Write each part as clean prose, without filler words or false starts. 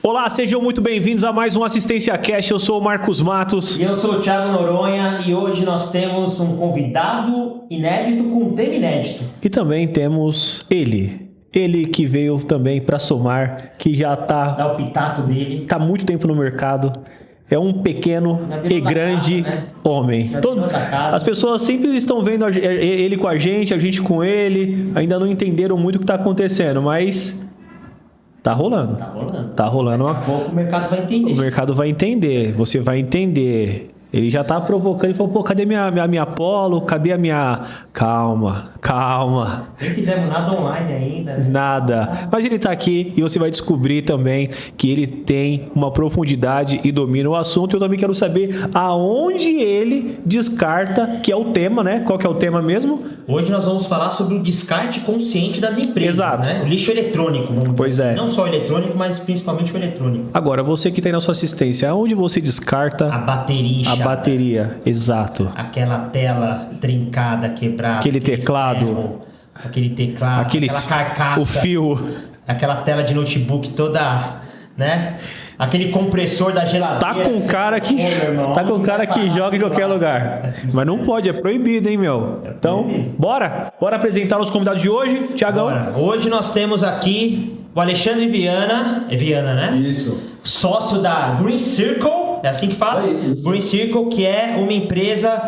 Olá, sejam muito bem-vindos a mais um Assistência Cast. Eu sou o Marcos Matos. E eu sou o Thiago Noronha e hoje nós temos um convidado inédito com um tema inédito. E também temos ele que veio também para somar, que já Dá o pitaco dele. tá há muito tempo no mercado. É um pequeno e grande casa, né? homem. As pessoas sempre estão vendo ele com a gente com ele. Ainda não entenderam muito o que está acontecendo, mas tá rolando. Tá rolando. Daqui a pouco o mercado vai entender. O mercado vai entender, você vai entender. Ele já tá provocando e falou, pô, cadê minha Polo? Cadê a minha... Calma. Nem fizemos nada online ainda. Né? Nada. Mas ele tá aqui e você vai descobrir também que ele tem uma profundidade e domina o assunto. Eu também quero saber aonde ele descarta, que é o tema, né? Qual que é o tema mesmo? Hoje nós vamos falar sobre o descarte consciente das empresas. Exato. Né? O lixo eletrônico, vamos dizer. Pois é. Não só o eletrônico, mas principalmente o eletrônico. Agora, você que tem na sua assistência, aonde você descarta A bateria inchada. a bateria? Exato. Aquela tela trincada, quebrada. Aquele teclado. Ferro, aquele teclado. Aquela carcaça. O fio. Aquela tela de notebook toda, né? Aquele compressor da geladeira. Tá com um cara que joga em qualquer lugar. Mas não pode, é proibido, hein, meu? Então, bora apresentar os convidados de hoje, Thiagão. Bora. Hoje nós temos aqui o Alexandre Viana. É Viana, né? Isso. Sócio da Green Circle. É assim que fala? Isso. Green Circle, que é uma empresa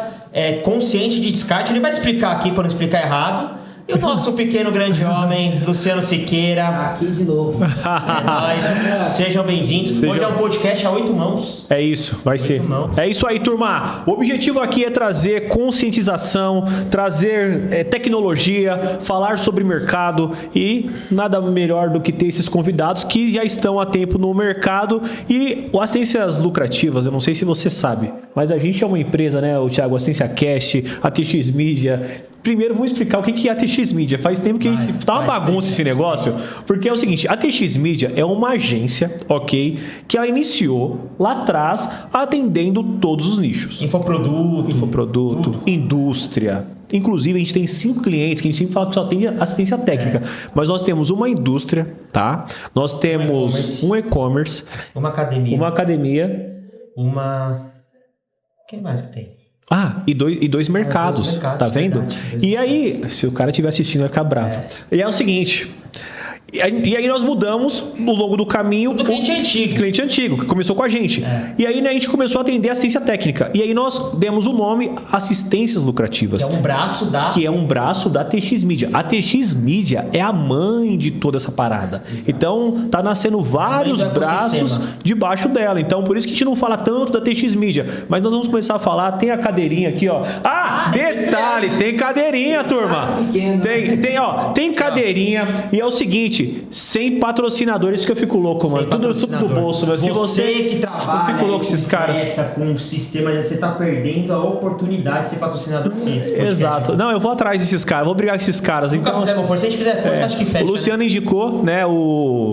consciente de descarte. Ele vai explicar aqui para não explicar errado. E o nosso pequeno grande homem, Luciano Siqueira. Aqui de novo. É nóis. Sejam bem-vindos. Hoje é um podcast a 8 mãos. É isso, vai ser. mãos. É isso aí, turma. O objetivo aqui é trazer conscientização, trazer tecnologia, falar sobre mercado e nada melhor do que ter esses convidados que já estão há tempo no mercado e o assistências lucrativas, eu não sei se você sabe, mas a gente é uma empresa, né, o Thiago, Assistência Cast, a TX Media. Primeiro, vamos explicar o que é a TX Media. Faz tempo que a gente tá uma bagunça esse negócio, porque é o seguinte, a TX Media é uma agência, ok, que ela iniciou lá atrás atendendo todos os nichos. Infoproduto, indústria. Inclusive, a gente tem 5 clientes que a gente sempre fala que só tem assistência técnica. Mas nós temos uma indústria, tá? Nós temos um e-commerce. Uma academia. Quem mais que tem? E dois mercados, tá vendo? Verdade, e aí, se o cara estiver assistindo, vai ficar bravo. E é o seguinte... E aí nós mudamos no longo do caminho do cliente antigo, que começou com a gente. E aí, né, a gente começou a atender assistência técnica. E aí nós demos o nome Assistências Lucrativas. Que é um braço da TX Media. A TX Media é a mãe de toda essa parada. Exato. Então, tá nascendo vários braços debaixo dela. Então, por isso que a gente não fala tanto da TX Media. Mas nós vamos começar a falar, tem a cadeirinha aqui, ó. Detalhe, tem cadeirinha, turma. Tem cadeirinha. E é o seguinte, sem patrocinadores que eu fico louco, mano. Tudo do bolso, mas se você que trabalha, eu fico louco com esses caras. Com um sistema, você tá perdendo a oportunidade de ser patrocinador desse Exato. Não, eu vou atrás desses caras, vou brigar com esses caras. Nunca fizemos força. Se a gente fizer força, acho que fecha. O Luciano indicou, né, o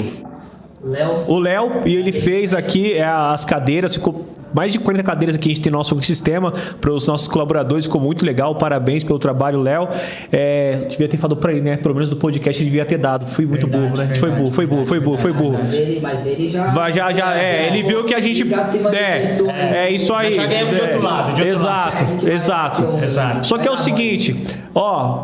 Léo, e ele fez aqui as cadeiras, ficou mais de 40 cadeiras aqui a gente tem no nosso sistema para os nossos colaboradores, ficou muito legal, parabéns pelo trabalho, Léo. Devia ter falado para ele, né? Pelo menos do podcast devia ter dado. Fui muito burro, né? Foi burro. Mas ele já. Ele viu que a gente. É isso aí. Já ganhamos de outro lado. Exato. Só que é o seguinte,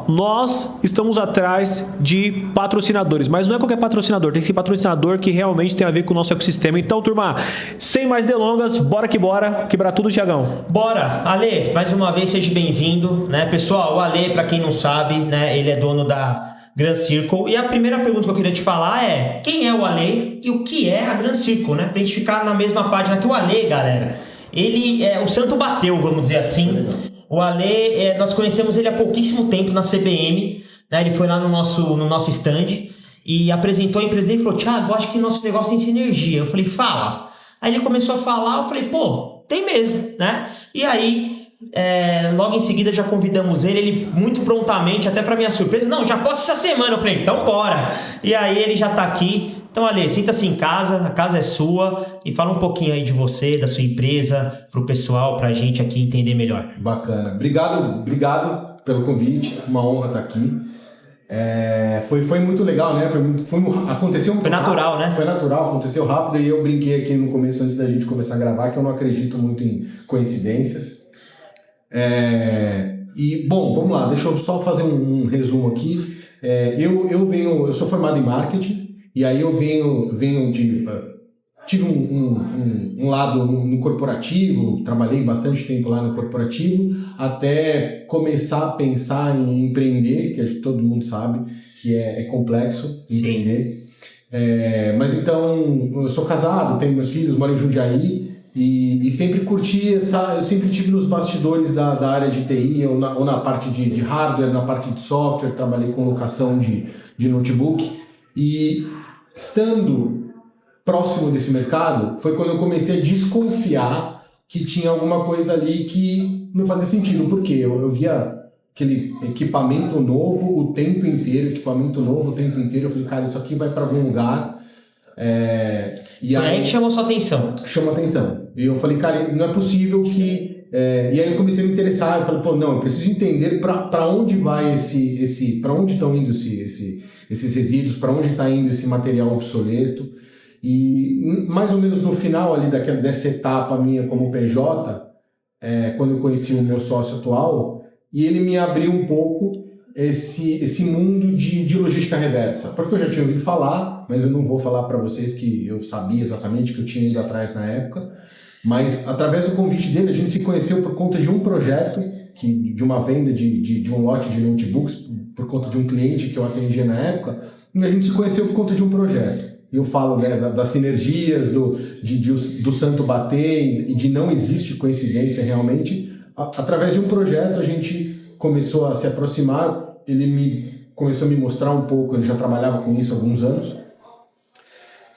nós estamos atrás de patrocinadores, mas não é qualquer patrocinador, tem que ser patrocinador que realmente tem a ver com o nosso ecossistema. Então, turma, sem mais delongas, bora quebrar tudo, Thiagão. Bora, Ale, mais uma vez seja bem-vindo, né? Pessoal, o Ale, para quem não sabe, né, ele é dono da Green Circle. E a primeira pergunta que eu queria te falar é: quem é o Ale e o que é a Green Circle, né? Pra gente ficar na mesma página que o Ale, galera. Ele o santo bateu, vamos dizer assim. O Ale, nós conhecemos ele há pouquíssimo tempo na CBM, né? Ele foi lá no nosso stand e apresentou a empresa dele e falou: Thiago, acho que nosso negócio tem sinergia. Eu falei: fala. Aí ele começou a falar, eu falei: pô, tem mesmo, né? E aí, logo em seguida já convidamos ele muito prontamente, até para minha surpresa: não, já posso essa semana. Eu falei: então bora. E aí ele já tá aqui. Então, Ale, sinta-se em casa, a casa é sua, e fala um pouquinho aí de você, da sua empresa, pro pessoal, pra gente aqui entender melhor. Bacana. Obrigado pelo convite, uma honra estar aqui. Foi muito legal, né? Aconteceu Foi natural, né? Foi natural, aconteceu rápido, e eu brinquei aqui no começo, antes da gente começar a gravar, que eu não acredito muito em coincidências. E, bom, vamos lá, deixa eu só fazer um resumo aqui. Eu sou formado em marketing, e aí eu venho de... tive um lado no corporativo, trabalhei bastante tempo lá no corporativo, até começar a pensar em empreender, que acho que todo mundo sabe que é complexo empreender. Mas então, eu sou casado, tenho meus filhos, moro em Jundiaí, e sempre curti eu sempre tive nos bastidores da área de TI, ou na parte de hardware, na parte de software, trabalhei com locação de notebook, e estando próximo desse mercado, foi quando eu comecei a desconfiar que tinha alguma coisa ali que não fazia sentido. Por quê? Eu via aquele equipamento novo o tempo inteiro, eu falei, cara, isso aqui vai para algum lugar. E aí que chamou sua atenção. Chamou atenção. E eu falei, cara, não é possível que... E aí eu comecei a me interessar, eu falei, não, eu preciso entender para onde vai para onde estão indo esses resíduos, para onde está indo esse material obsoleto. E mais ou menos no final ali dessa etapa minha como PJ, quando eu conheci o meu sócio atual, e ele me abriu um pouco esse mundo de logística reversa. Porque eu já tinha ouvido falar, mas eu não vou falar para vocês que eu sabia exatamente, que eu tinha ido atrás na época, mas através do convite dele a gente se conheceu por conta de um projeto, de uma venda de um lote de notebooks, por conta de um cliente que eu atendia na época, e a gente se conheceu por conta de um projeto. Eu falo, né, das sinergias, do santo bater e de não existe coincidência realmente. Através de um projeto a gente começou a se aproximar, ele começou a me mostrar um pouco, ele já trabalhava com isso há alguns anos.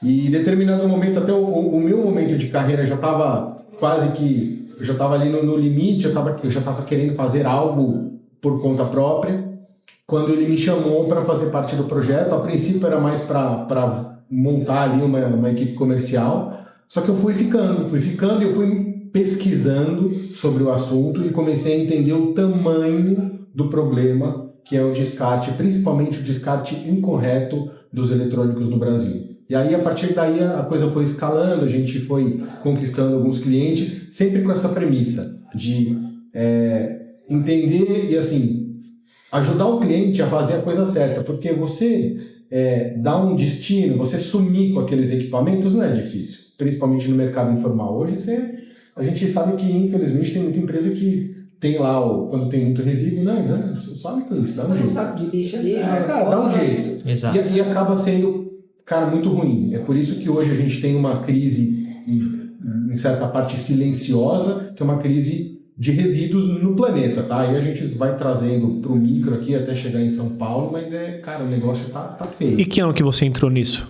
E em determinado momento, até o meu momento de carreira já estava quase que... Eu já estava ali no limite, eu já estava querendo fazer algo por conta própria. Quando ele me chamou para fazer parte do projeto, a princípio era mais para montar ali uma equipe comercial, só que eu fui ficando e eu fui pesquisando sobre o assunto e comecei a entender o tamanho do problema que é o descarte, principalmente o descarte incorreto dos eletrônicos no Brasil. E aí, a partir daí, a coisa foi escalando, a gente foi conquistando alguns clientes, sempre com essa premissa de entender e, assim, ajudar o cliente a fazer a coisa certa, porque você dar um destino, você sumir com aqueles equipamentos não é difícil, principalmente no mercado informal. Hoje a gente sabe que, infelizmente, tem muita empresa que tem lá, quando tem muito resíduo, não, você sabe com isso, dá um jeito. Um saco de lixo ali, cara, dá um jeito. Exato. E acaba sendo, cara, muito ruim. É por isso que hoje a gente tem uma crise, em certa parte silenciosa, que é uma crise de resíduos no planeta, tá? E a gente vai trazendo pro micro aqui até chegar em São Paulo, mas cara, o negócio tá feio. E que ano que você entrou nisso?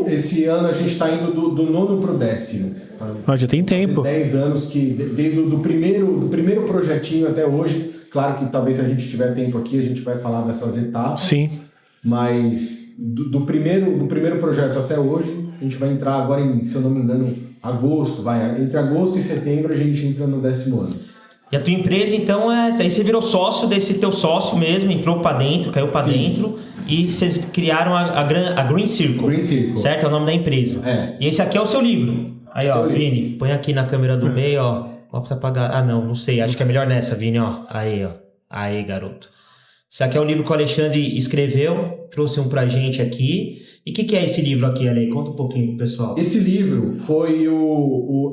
Esse ano a gente está indo do 9º pro 10º. Já tem tempo. 10 anos que, desde do primeiro projetinho até hoje, claro que talvez se a gente tiver tempo aqui a gente vai falar dessas etapas. Sim. Mas do primeiro projeto até hoje, a gente vai entrar agora em, se eu não me engano, agosto, entre agosto e setembro a gente entra no 10º ano. E a tua empresa, então, aí você virou sócio desse teu sócio mesmo, entrou pra dentro, caiu pra dentro, e vocês criaram a Green Circle. Green Circle. Certo? É o nome da empresa. E esse aqui é o seu livro. Aí, ó, Vini, põe aqui na câmera do meio, ó. Mostra pra galera. Não sei, acho que é melhor nessa, Vini, ó. Aí, ó. Aí, garoto. Esse aqui é o livro que o Alexandre escreveu, trouxe um pra gente aqui. E o que é esse livro aqui, Ale? Conta um pouquinho pro pessoal. Esse livro foi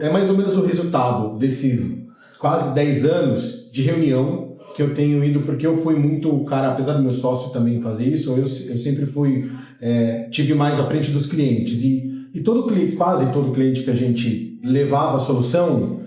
é mais ou menos o resultado desses quase 10 anos de reunião que eu tenho ido, porque eu fui muito, cara, apesar do meu sócio também fazer isso, eu sempre tive mais à frente dos clientes. E quase todo cliente que a gente levava a solução,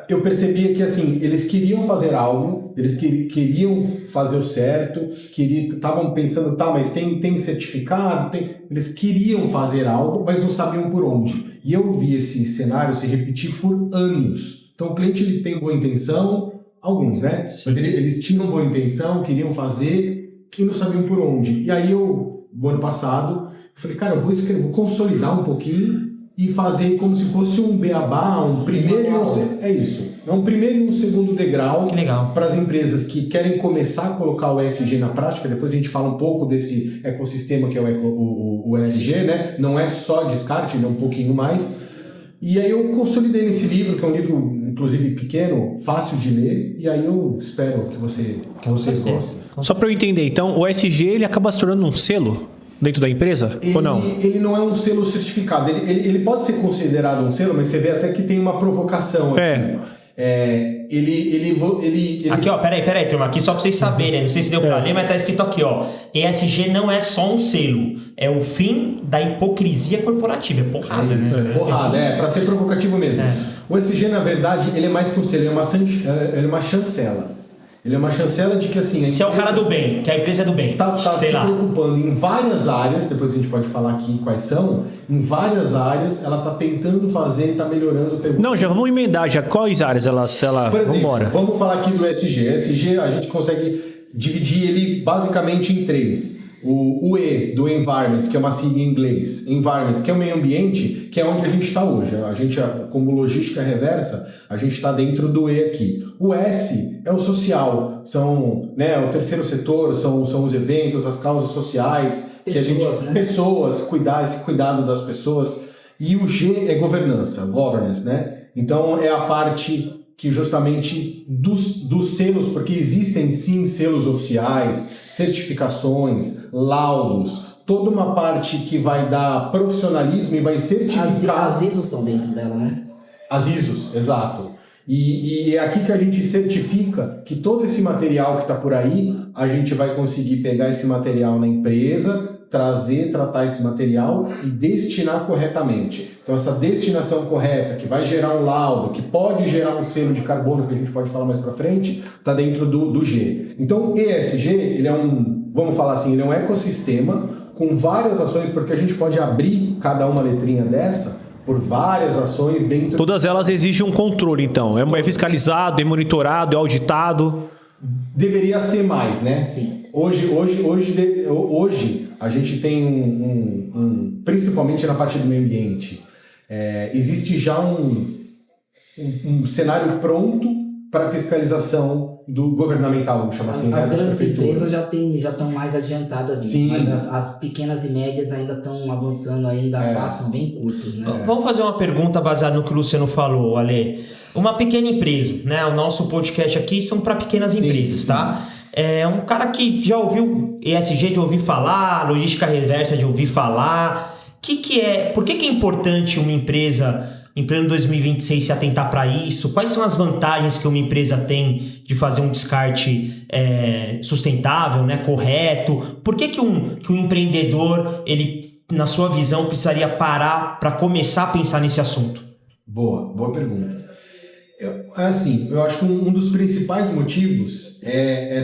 eu percebia que, assim, eles queriam fazer algo, eles queriam fazer o certo, estavam pensando, mas tem certificado, eles queriam fazer algo, mas não sabiam por onde. E eu vi esse cenário se repetir por anos. Então o cliente ele tem boa intenção, alguns, né? Mas eles tinham boa intenção, queriam fazer e não sabiam por onde. E aí no ano passado, eu falei, cara, eu vou consolidar um pouquinho e fazer como se fosse um beabá, um primeiro um primeiro e um segundo degrau para as empresas que querem começar a colocar o ESG na prática. Depois a gente fala um pouco desse ecossistema que é o ESG, né? Não é só descarte, é um pouquinho mais. E aí eu consolidei nesse livro, que é um livro, inclusive, pequeno, fácil de ler, e aí eu espero que vocês gostem. Só para eu entender, então, o ESG ele acaba se tornando um selo dentro da empresa, ou não? Ele não é um selo certificado. Ele pode ser considerado um selo, mas você vê até que tem uma provocação aqui. Aqui, ó, peraí, turma, aqui só pra vocês saberem, não sei se deu pra ler, mas tá escrito aqui, ó, ESG não é só um selo, é o fim da hipocrisia corporativa, é porrada, né? Porrada, pra ser provocativo mesmo. O ESG, na verdade, ele é mais que um selo, ele é uma chancela. Ele é uma chancela de que, assim... Você é o cara do bem, que a empresa é do bem. Tá se preocupando em várias áreas, depois a gente pode falar aqui quais são, em várias áreas, ela tá tentando fazer e tá melhorando o tempo. Não, já vamos emendar, já quais áreas ela Por exemplo, vambora. Vamos falar aqui do ESG. ESG, a gente consegue dividir ele basicamente em 3. O E, do Environment, que é uma sigla em inglês. Environment, que é o meio ambiente, que é onde a gente está hoje. A gente, como logística reversa, a gente está dentro do E aqui. O S é o social, são, né, o terceiro setor, são os eventos, as causas sociais, pessoas, esse cuidado das pessoas. E o G é governance, né? Então é a parte que justamente dos selos, porque existem sim selos oficiais, certificações, laudos, toda uma parte que vai dar profissionalismo e vai certificar... As ISOs estão dentro dela, né? As ISOs, exato. E é aqui que a gente certifica que todo esse material que está por aí, a gente vai conseguir pegar esse material na empresa, tratar esse material e destinar corretamente. Então essa destinação correta, que vai gerar um laudo, que pode gerar um selo de carbono, que a gente pode falar mais para frente, está dentro do G. Então ESG, ele é vamos falar assim, ele é um ecossistema com várias ações, porque a gente pode abrir cada uma letrinha dessa por várias ações dentro... Todas elas exigem um controle, então. É princicalizado, é monitorado, é auditado. Deveria ser mais, né? Sim. Hoje a gente tem principalmente na parte do meio ambiente, existe já um cenário pronto para fiscalização do governamental, vamos chamar assim. As grandes empresas já estão mais adiantadas nisso, mas as pequenas e médias ainda estão avançando, ainda a passos bem curtos, né? Vamos fazer uma pergunta baseada no que o Luciano falou, Ale. Uma pequena empresa, né? O nosso podcast aqui são para pequenas empresas, tá? É um cara que já ouviu ESG de ouvir falar, logística reversa de ouvir falar. Por que é importante uma empresa, em pleno 2026, se atentar para isso? Quais são as vantagens que uma empresa tem de fazer um descarte sustentável, né, correto? Por que um empreendedor, ele, na sua visão, precisaria parar para começar a pensar nesse assunto? Boa pergunta. Eu acho que um dos principais motivos,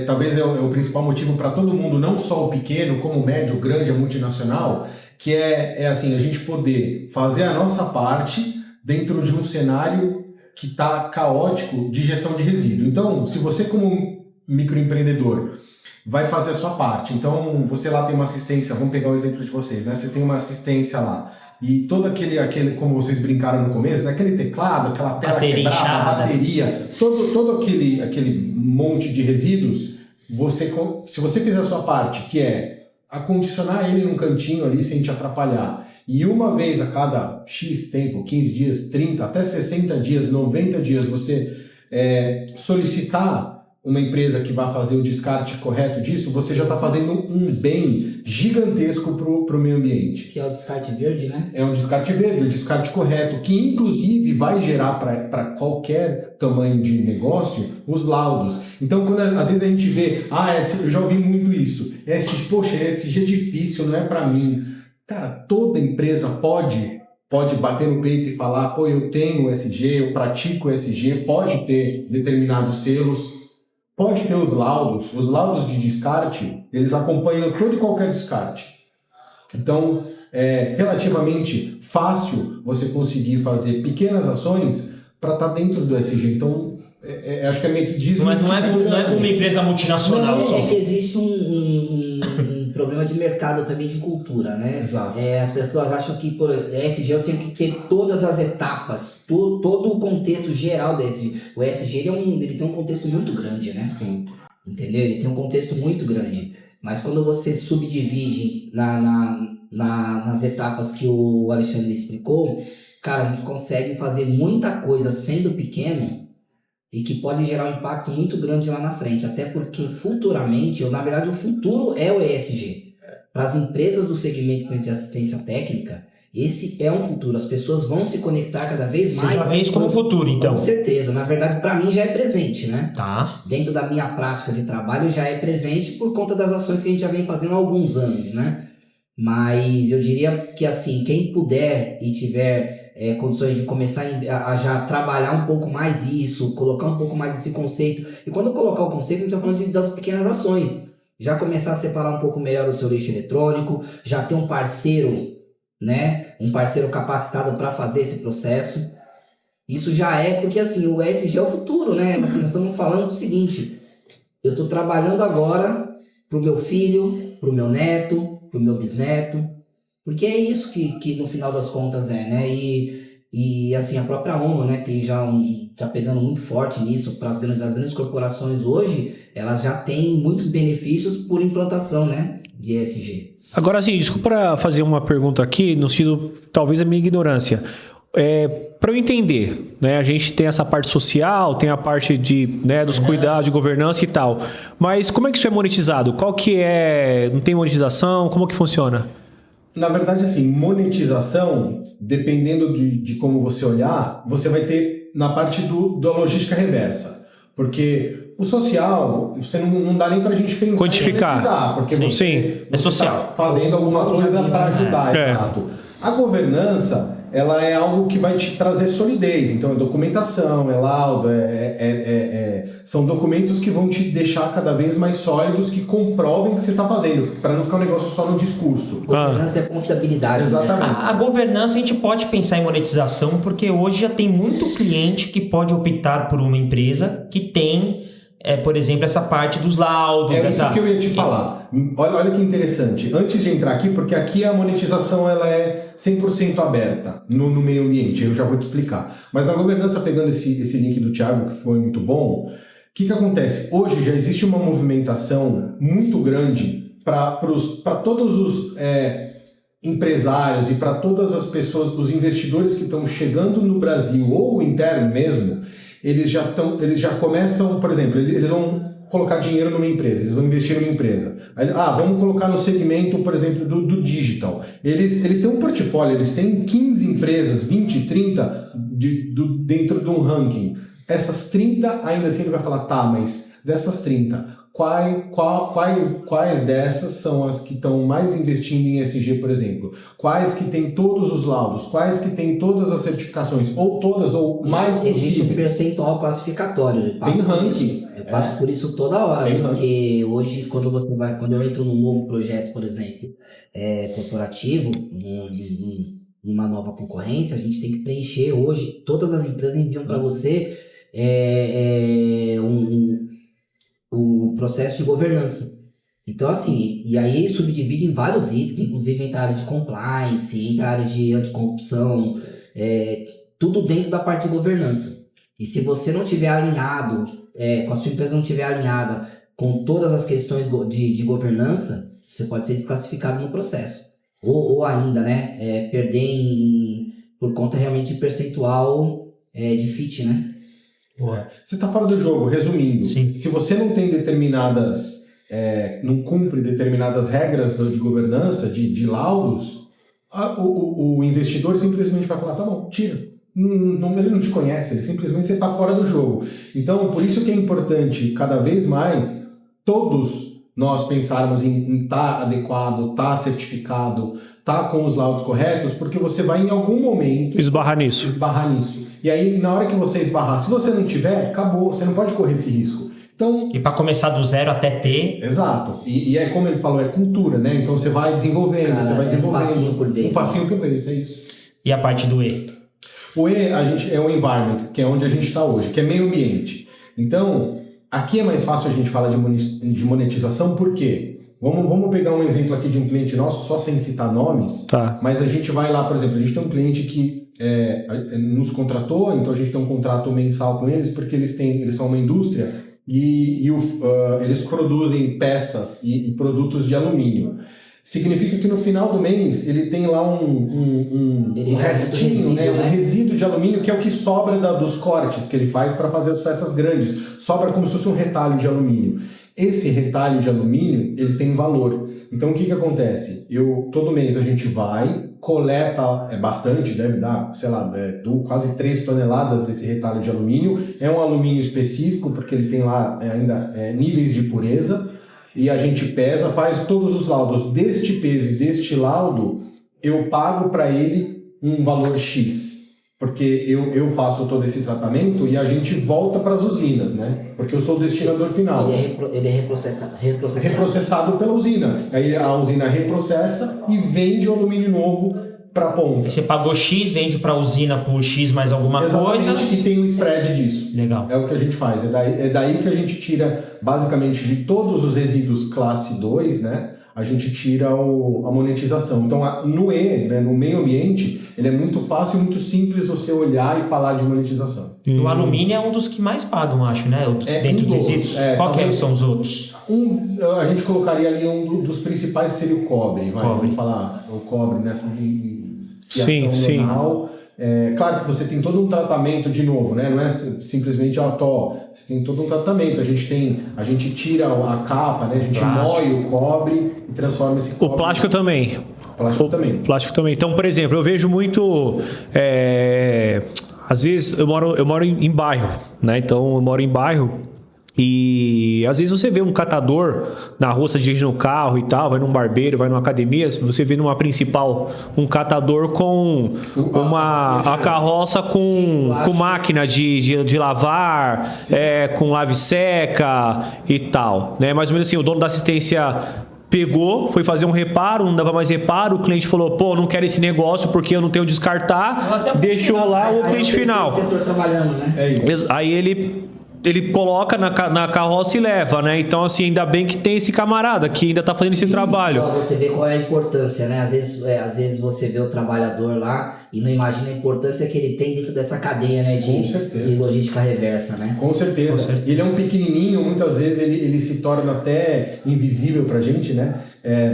talvez é o principal motivo para todo mundo, não só o pequeno, como o médio, o grande, a multinacional, que a gente poder fazer a nossa parte dentro de um cenário que está caótico de gestão de resíduo. Então, se você como microempreendedor vai fazer a sua parte, então você lá tem uma assistência, vamos pegar o exemplo de vocês, né? Você tem uma assistência lá, e todo aquele, como vocês brincaram no começo, né? Aquele teclado, aquela tela quebrada, bateria, todo aquele monte de resíduos, se você fizer a sua parte, que é acondicionar ele num cantinho ali sem te atrapalhar, e uma vez a cada X tempo, 15 dias, 30, até 60 dias, 90 dias, você solicitar uma empresa que vai fazer o descarte correto disso, você já está fazendo um bem gigantesco para o meio ambiente. Que é o descarte verde, né? É um descarte verde, o descarte correto, que inclusive vai gerar para qualquer tamanho de negócio os laudos. Então, quando às vezes a gente vê, eu já ouvi muito isso, ESG é difícil, não é para mim. Cara, toda empresa pode bater no peito e falar, eu tenho ESG, eu pratico ESG, pode ter determinados selos, pode ter os laudos de descarte, eles acompanham todo e qualquer descarte. Então, é relativamente fácil você conseguir fazer pequenas ações para estar dentro do ESG. Então, acho que é meio que diz... Mas não é uma empresa multinacional só. É que existe um problema problema de mercado também, de cultura, né? Exato. As pessoas acham que por ESG eu tenho que ter todas as etapas, todo o contexto geral do ESG. O ESG ele tem um contexto muito grande, né? Sim. Entendeu? Ele tem um contexto muito grande. Mas quando você subdivide nas etapas que o Alexandre explicou, cara, a gente consegue fazer muita coisa sendo pequeno e que pode gerar um impacto muito grande lá na frente. Até porque futuramente, ou na verdade o futuro é o ESG. Para as empresas do segmento de assistência técnica, esse é um futuro. As pessoas vão se conectar cada vez mais. Você já vê isso como futuro, então? Com certeza. Na verdade, para mim já é presente, né? Tá. Dentro da minha prática de trabalho já é presente por conta das ações que a gente já vem fazendo há alguns anos, né? Mas eu diria que, assim, quem puder e tiver condições de começar a já trabalhar um pouco mais isso, colocar um pouco mais esse conceito. E quando eu colocar o conceito, a gente está falando das pequenas ações. Já começar a separar um pouco melhor o seu lixo eletrônico, já ter um parceiro, né? Um parceiro capacitado para fazer esse processo. Isso já é, porque assim, o ESG é o futuro, né? Assim, nós estamos falando do seguinte: eu estou trabalhando agora para o meu filho, para o meu neto, para o meu bisneto, porque é isso que no final das contas né? E assim, a própria ONU, né, tem tá pegando muito forte nisso. Para as grandes corporações hoje, elas já têm muitos benefícios por implantação, né, de ESG. Agora, assim, desculpa fazer uma pergunta aqui, no sentido, talvez a minha ignorância. Para eu entender, né, a gente tem essa parte social, tem a parte dos cuidados, de governança e tal, mas como é que isso é monetizado? Qual que é... Não tem monetização? Como que funciona? Na verdade, assim, monetização, dependendo de como você olhar, você vai ter na parte da logística reversa. Porque o social, você não dá nem pra gente pensar quantificar. Em monetizar, porque você é social. Tá fazendo alguma coisa para ajudar, exato. A governança, ela é algo que vai te trazer solidez. Então, é documentação, é laudo, são documentos que vão te deixar cada vez mais sólidos, que comprovem que você está fazendo, para não ficar um negócio só no discurso. Governança é confiabilidade. Exatamente. Né? A governança, a gente pode pensar em monetização, porque hoje já tem muito cliente que pode optar por uma empresa que tem... por exemplo, essa parte dos laudos. Isso que eu ia te falar. Olha que interessante. Antes de entrar aqui, porque aqui a monetização ela é 100% aberta no meio ambiente, eu já vou te explicar. Mas na governança, pegando esse link do Thiago, que foi muito bom, o que acontece? Hoje já existe uma movimentação muito grande para todos os empresários e para todas as pessoas, os investidores que estão chegando no Brasil, ou interno mesmo, eles já começam, por exemplo, eles vão colocar dinheiro numa empresa, eles vão investir numa empresa. Aí, vamos colocar no segmento, por exemplo, do digital. Eles têm um portfólio, eles têm 15 empresas, 20, 30 dentro de um ranking. Essas 30, ainda assim ele vai falar, mas dessas 30, quais dessas são as que estão mais investindo em ESG, por exemplo? Quais que têm todos os laudos? Quais que têm todas as certificações? Ou todas, ou mais possíveis? Existe um percentual classificatório. Tem ranking. Eu passo por isso toda hora, porque hoje, quando eu entro num novo projeto, por exemplo, corporativo, em uma nova concorrência, a gente tem que preencher hoje, todas as empresas enviam para você o processo de governança. Então, assim, e aí subdivide em vários itens, inclusive entra a área de compliance, entra a área de anticorrupção, tudo dentro da parte de governança. E se você não tiver alinhado, com a sua empresa não tiver alinhada com todas as questões de governança, você pode ser desclassificado no processo. Ou ainda, né, perder por conta realmente de percentual de fit, né? Você está fora do jogo, resumindo. Sim. Se você não tem não cumpre determinadas regras de governança, de laudos, o investidor simplesmente vai falar, tá bom, tira. Ele não te conhece, ele simplesmente você está fora do jogo. Então, por isso que é importante, cada vez mais, todos nós pensarmos em estar adequado, estar certificado, estar com os laudos corretos, porque você vai em algum momento esbarrar nisso. E aí, na hora que você esbarrar, se você não tiver, acabou, você não pode correr esse risco. Então, e para começar do zero até ter... Exato. E é como ele falou, é cultura, né? Então você vai desenvolvendo, você vai desenvolvendo. Um passinho por vez. Um passinho por vez, é isso. E a parte do E? O E, é o environment, que é onde a gente está hoje, que é meio ambiente. Então, aqui é mais fácil a gente falar de monetização, por quê? Vamos pegar um exemplo aqui de um cliente nosso, só sem citar nomes, Tá. mas a gente vai lá, por exemplo, a gente tem um cliente que nos contratou, então a gente tem um contrato mensal com eles, porque eles são uma indústria e eles produzem peças e produtos de alumínio. Significa que no final do mês ele tem lá um restinho, resíduo, né? né? Um resíduo de alumínio que é o que sobra dos cortes que ele faz para fazer as peças grandes. Sobra como se fosse um retalho de alumínio. Esse retalho de alumínio, ele tem valor. Então, o que acontece? Todo mês a gente vai, coleta bastante, deve dar, sei lá, quase 3 toneladas desse retalho de alumínio. É um alumínio específico, porque ele tem lá ainda níveis de pureza. E a gente pesa, faz todos os laudos deste peso e deste laudo, eu pago para ele um valor X. Porque eu faço todo esse tratamento e a gente volta para as usinas, né? Porque eu sou o destinador final. Ele é reprocessado. Reprocessado pela usina. Aí a usina reprocessa e vende o alumínio novo para a ponta. Você pagou X, vende para a usina por X mais alguma Exatamente, coisa. e tem um spread disso. Legal. É o que a gente faz. É daí que a gente tira, basicamente, de todos os resíduos classe 2, né? A gente tira a monetização. Então, no meio ambiente, ele é muito fácil e muito simples você olhar e falar de monetização. E o alumínio é um dos que mais pagam, acho, né? Dentro dos resíduos. Qual que são os outros? A gente colocaria ali dos principais seria o cobre. Vamos falar o cobre nessa fiação normal. Claro que você tem todo um tratamento de novo, né? Não é simplesmente você tem todo um tratamento. A gente tira a capa, né? A gente moe o cobre e transforma esse cobre. O plástico também. Plástico também. Então, por exemplo, eu vejo muito. Às vezes eu moro em bairro, né? Então eu moro em bairro. E às vezes você vê um catador na rua, você dirige no carro e tal, vai num barbeiro, vai numa academia, você vê numa principal um catador com a carroça com máquina de lavar, com lave seca e tal, né? Mais ou menos assim, o dono da assistência pegou, foi fazer um reparo, não dava mais reparo, o cliente falou, pô, não quero esse negócio porque eu não tenho descartar, deixou lá o cliente final. O setor trabalhando, né? É isso. Aí ele coloca na carroça e leva, né? Então, assim, ainda bem que tem esse camarada que ainda tá fazendo esse trabalho. Então, você vê qual é a importância, né? Às vezes você vê o trabalhador lá e não imagina a importância que ele tem dentro dessa cadeia, né? De logística reversa, né? Com certeza. Ele é um pequenininho, muitas vezes ele se torna até invisível pra gente, né?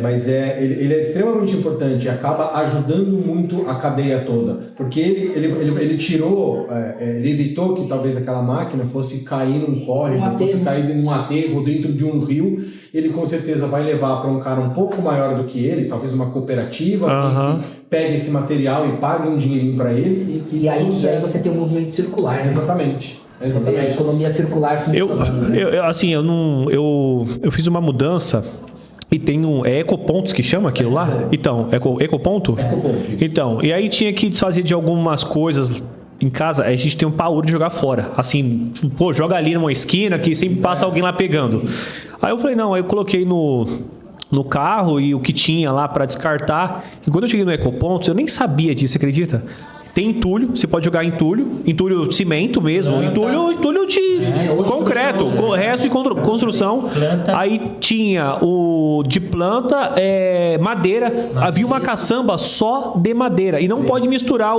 Mas ele é extremamente importante e acaba ajudando muito a cadeia toda. Porque ele tirou, ele evitou que talvez aquela máquina fosse cair num córrego, fosse cair num aterro, dentro de um rio. Ele com certeza vai levar para um cara um pouco maior do que ele, talvez uma cooperativa, que pegue esse material e pague um dinheirinho para ele. E aí você tem um movimento circular, né? Exatamente. Você vê a economia circular funcionando. Eu fiz uma mudança. E tem ecopontos que chama aquilo lá? Então, ecoponto? Ecoponto. Então, e aí tinha que desfazer de algumas coisas em casa, a gente tem um pavor de jogar fora. Assim, pô, joga ali numa esquina que sempre passa alguém lá pegando. Aí eu falei, não, aí eu coloquei no carro e o que tinha lá para descartar. E quando eu cheguei no ecoponto, eu nem sabia disso, você acredita? Tem entulho, você pode jogar entulho cimento mesmo, entulho de concreto, resto de construção. Aí tinha o de planta, madeira. Havia uma caçamba só de madeira. E não pode misturar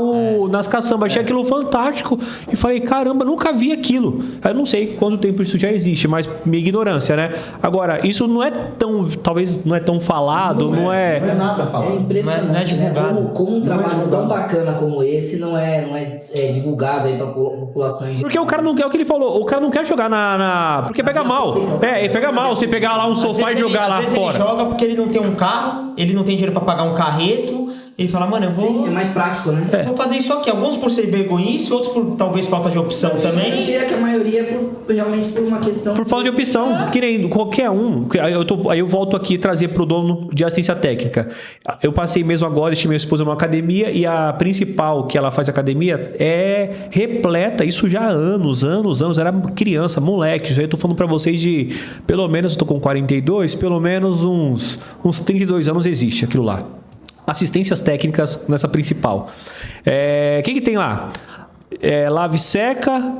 nas caçambas. Achei aquilo fantástico. E falei, caramba, nunca vi aquilo. Eu não sei quanto tempo isso já existe, mas minha ignorância, né? Agora, isso não é tão, talvez não é tão falado, não é nada falado. É impressionante, não é divulgado. Né? Como um trabalho tão bacana como esse não é divulgado aí pra população em geral. Porque o cara não quer o que ele falou, o cara não quer jogar porque pega mal. Ele pega mal você pegar lá um sofá e jogar lá fora. Ele joga porque ele não tem um carro, ele não tem dinheiro pra pagar um carreto, ele fala, mano, eu vou... Sim, é mais prático, né? Eu vou fazer isso aqui. Alguns por ser vergonhice, outros por talvez falta de opção também. Eu diria que a maioria é realmente por uma questão... Por falta de opção, que nem qualquer um. Aí eu volto aqui trazer pro dono de assistência técnica. Eu passei mesmo agora, estive minha esposa numa academia e a principal que ela faz academia é repleta, isso já há anos, era criança, moleque. Já eu tô falando pra vocês de, pelo menos, eu tô com 42, pelo menos uns 32 anos existe aquilo lá. Assistências técnicas nessa principal. O que tem lá? Lave seca,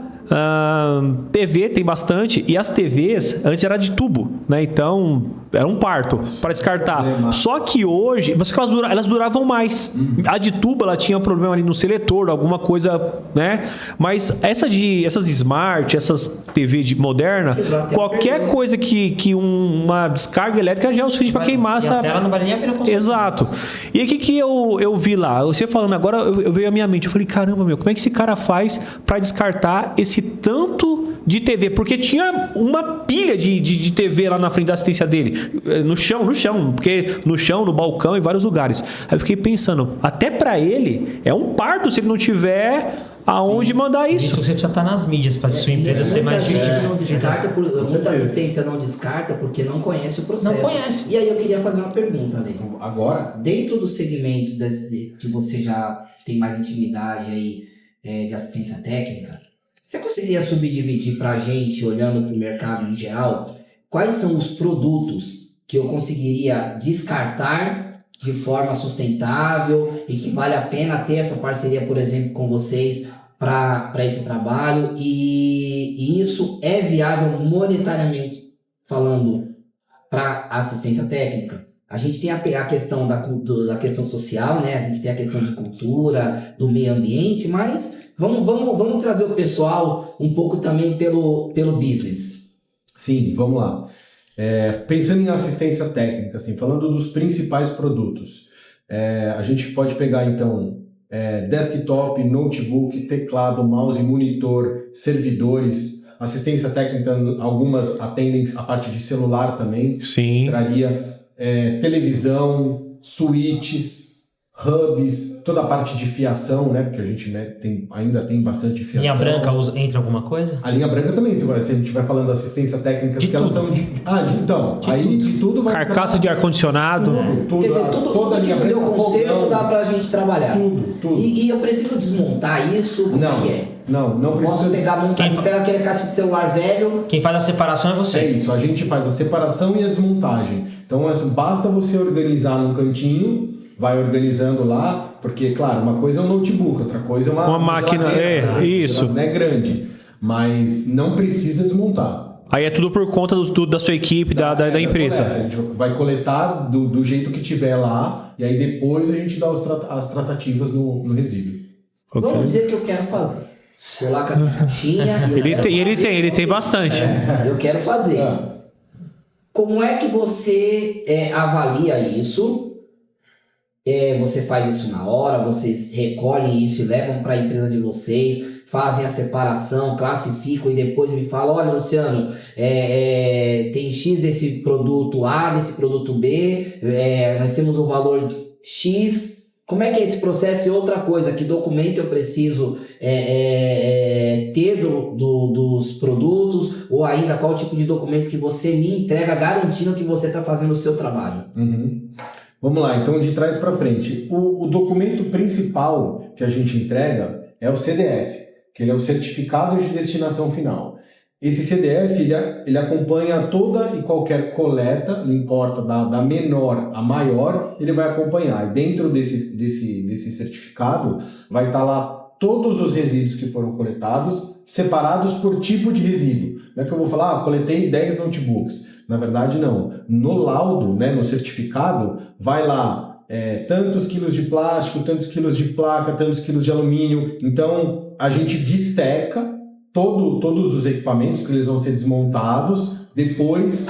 TV tem bastante, e as TVs antes era de tubo, né? Então era um parto para descartar. Só que hoje, mas elas duravam mais. A de tubo ela tinha problema ali no seletor, alguma coisa, né? Mas essas smart, essas TV moderna, qualquer coisa que uma descarga elétrica já é o suficiente para queimar essa. A tela não vale nem a pena consumir. Exato. E aí o que eu vi lá? Você falando agora, eu veio à minha mente. Eu falei, caramba, como é que esse cara faz para descartar esse tanto de TV? Porque tinha uma pilha de TV lá na frente da assistência dele. No chão, porque no chão, no balcão, em vários lugares. Aí eu fiquei pensando, até para ele é um parto se ele não tiver aonde mandar isso. Isso que você precisa estar nas mídias para sua empresa ser mais muita assistência não descarta porque não conhece o processo. Não conhece. E aí eu queria fazer uma pergunta, Ale. Agora? Dentro do segmento que você já tem mais intimidade aí de assistência técnica, você conseguiria subdividir para a gente, olhando para o mercado em geral, quais são os produtos que eu conseguiria descartar de forma sustentável e que vale a pena ter essa parceria, por exemplo, com vocês para esse trabalho e isso é viável monetariamente falando para assistência técnica? A gente tem a questão da questão social, né? A gente tem a questão de cultura, do meio ambiente, mas vamos trazer o pessoal um pouco também pelo business. Sim, vamos lá. Pensando em assistência técnica, assim, falando dos principais produtos, a gente pode pegar então desktop, notebook, teclado, mouse, monitor, servidores, assistência técnica, algumas atendem a parte de celular também. Sim. Traria televisão, switches, hubs, toda a parte de fiação, né? Porque a gente ainda tem bastante fiação. Linha branca entra alguma coisa? A linha branca também, se a gente vai falando assistência técnica, que elas são de tudo vai... Carcaça de ar-condicionado. Tudo. Quer dizer, tudo que no meu conceito dá pra gente trabalhar. Tudo. E eu preciso desmontar isso? Como é que é? Não precisa. Posso pegar aquele caixa de celular velho. Quem faz a separação é você. É isso, a gente faz a separação e a desmontagem. Então, basta você organizar num cantinho, vai organizando lá, porque, claro, uma coisa é um notebook, outra coisa é uma máquina, isso. Não é grande, mas não precisa desmontar. Aí é tudo por conta da sua equipe, da empresa. A gente vai coletar do jeito que tiver lá, e aí depois a gente dá as tratativas no resíduo. Okay. Vamos dizer que eu quero fazer. Coloca a caixinha e ele tem bastante. Eu quero fazer. Como é que você avalia isso? Você faz isso na hora, vocês recolhem isso e levam para a empresa de vocês, fazem a separação, classificam e depois me falam, olha, Luciano, tem X desse produto A, desse produto B, nós temos um valor X. Como é que é esse processo? E outra coisa, que documento eu preciso ter dos produtos, ou ainda qual tipo de documento que você me entrega garantindo que você está fazendo o seu trabalho? Vamos lá, então de trás para frente. O documento principal que a gente entrega é o CDF, que ele é o Certificado de Destinação Final. Esse CDF, ele acompanha toda e qualquer coleta, não importa da menor a maior, ele vai acompanhar. E dentro desse certificado vai estar lá todos os resíduos que foram coletados, separados por tipo de resíduo. Não é que eu vou falar, coletei 10 notebooks. Na verdade, não. No laudo, né, no certificado, vai lá tantos quilos de plástico, tantos quilos de placa, tantos quilos de alumínio. Então, a gente disseca todos os equipamentos, porque eles vão ser desmontados. Depois,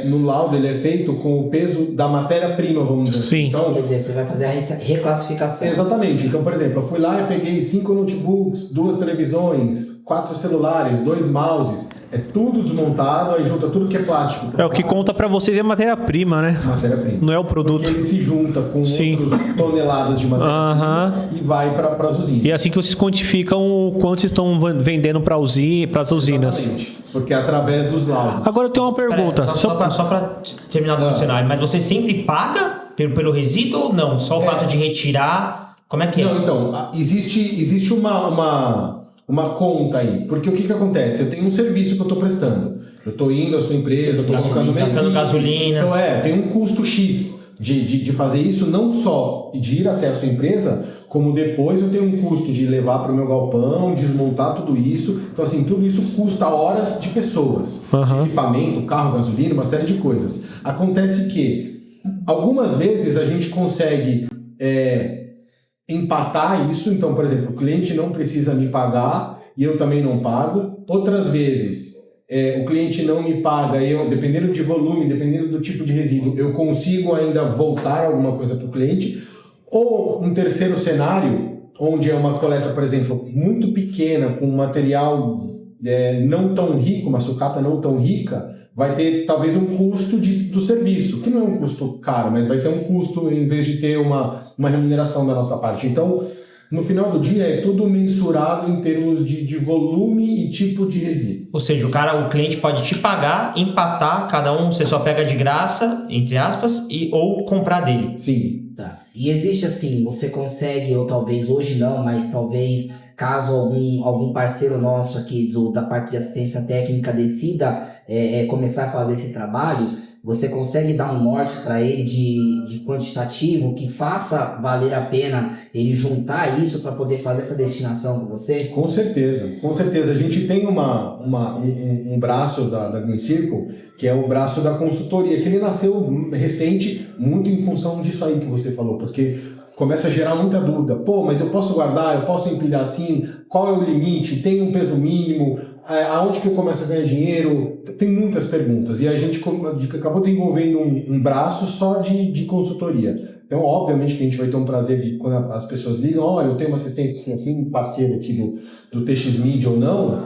no laudo, ele é feito com o peso da matéria-prima, vamos dizer. Sim. Então, quer dizer, você vai fazer a reclassificação. Exatamente. Então, por exemplo, eu fui lá e peguei 5 notebooks, 2 televisões, 4 celulares, 2 mouses. É tudo desmontado, aí junta tudo que é plástico. O que conta para vocês é matéria-prima, né? Matéria-prima. Não é o produto. Porque ele se junta com outras toneladas de matéria-prima e vai para as usinas. E é assim que vocês quantificam o quanto vocês estão vendendo para as usinas. Exatamente. Porque é através dos laudos. Agora eu tenho uma pergunta. Só para terminar do cenário, mas você sempre paga pelo resíduo ou não? Só o fato de retirar? Como é que é? Não, então, existe uma conta aí. Porque o que acontece? Eu tenho um serviço que eu estou prestando. Eu estou indo à sua empresa, estou buscando gastando gasolina. Então tem um custo X. de fazer isso, não só de ir até a sua empresa, como depois eu tenho um custo de levar para o meu galpão, desmontar tudo isso. Então, assim, tudo isso custa horas de pessoas, de equipamento, carro, gasolina, uma série de coisas. Acontece que, algumas vezes, a gente consegue empatar isso. Então, por exemplo, o cliente não precisa me pagar e eu também não pago. Outras vezes, o cliente não me paga e eu, dependendo de volume, dependendo do tipo de resíduo, eu consigo ainda voltar alguma coisa para o cliente. Ou um terceiro cenário, onde é uma coleta, por exemplo, muito pequena, com material não tão rico, uma sucata não tão rica, vai ter talvez um custo do serviço, que não é um custo caro, mas vai ter um custo em vez de ter uma remuneração da nossa parte. Então, no final do dia, é tudo mensurado em termos de volume e tipo de resíduo. Ou seja, o cliente pode te pagar, empatar, cada um você só pega de graça, entre aspas, ou comprar dele. Sim. Tá. E existe assim, você consegue, ou talvez hoje não, mas talvez caso algum parceiro nosso aqui da parte de assistência técnica decida começar a fazer esse trabalho, você consegue dar um norte para ele de quantitativo que faça valer a pena ele juntar isso para poder fazer essa destinação com você? Com certeza, com certeza. A gente tem um braço da Green Circle, que é o braço da consultoria, que ele nasceu recente, muito em função disso aí que você falou, porque começa a gerar muita dúvida. Pô, mas eu posso guardar, eu posso empilhar assim? Qual é o limite? Tem um peso mínimo? Aonde que eu começo a ganhar dinheiro? Tem muitas perguntas. E a gente acabou desenvolvendo um braço só de consultoria. Então, obviamente que a gente vai ter um prazer de quando as pessoas ligam, olha, eu tenho uma assistência assim, um parceiro aqui do TX Media ou não,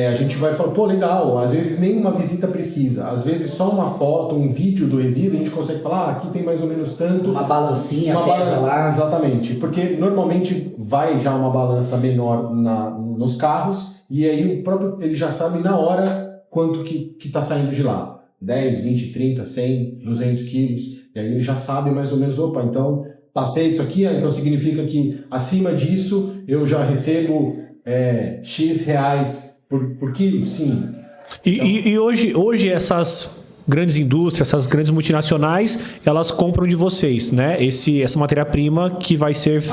a gente vai falar, pô, legal, às vezes nenhuma visita precisa, às vezes só uma foto, um vídeo do resíduo, a gente consegue falar, aqui tem mais ou menos tanto. Uma balancinha, pesa lá. Exatamente, porque normalmente vai já uma balança menor nos carros, e aí o próprio, ele já sabe na hora quanto que está saindo de lá. 10, 20, 30, 100, 200 quilos. E aí ele já sabe mais ou menos, opa, então passei disso aqui, então significa que acima disso eu já recebo X reais por quilo? Sim. E hoje essas grandes indústrias, essas grandes multinacionais, elas compram de vocês, né? Essa matéria-prima que vai ser...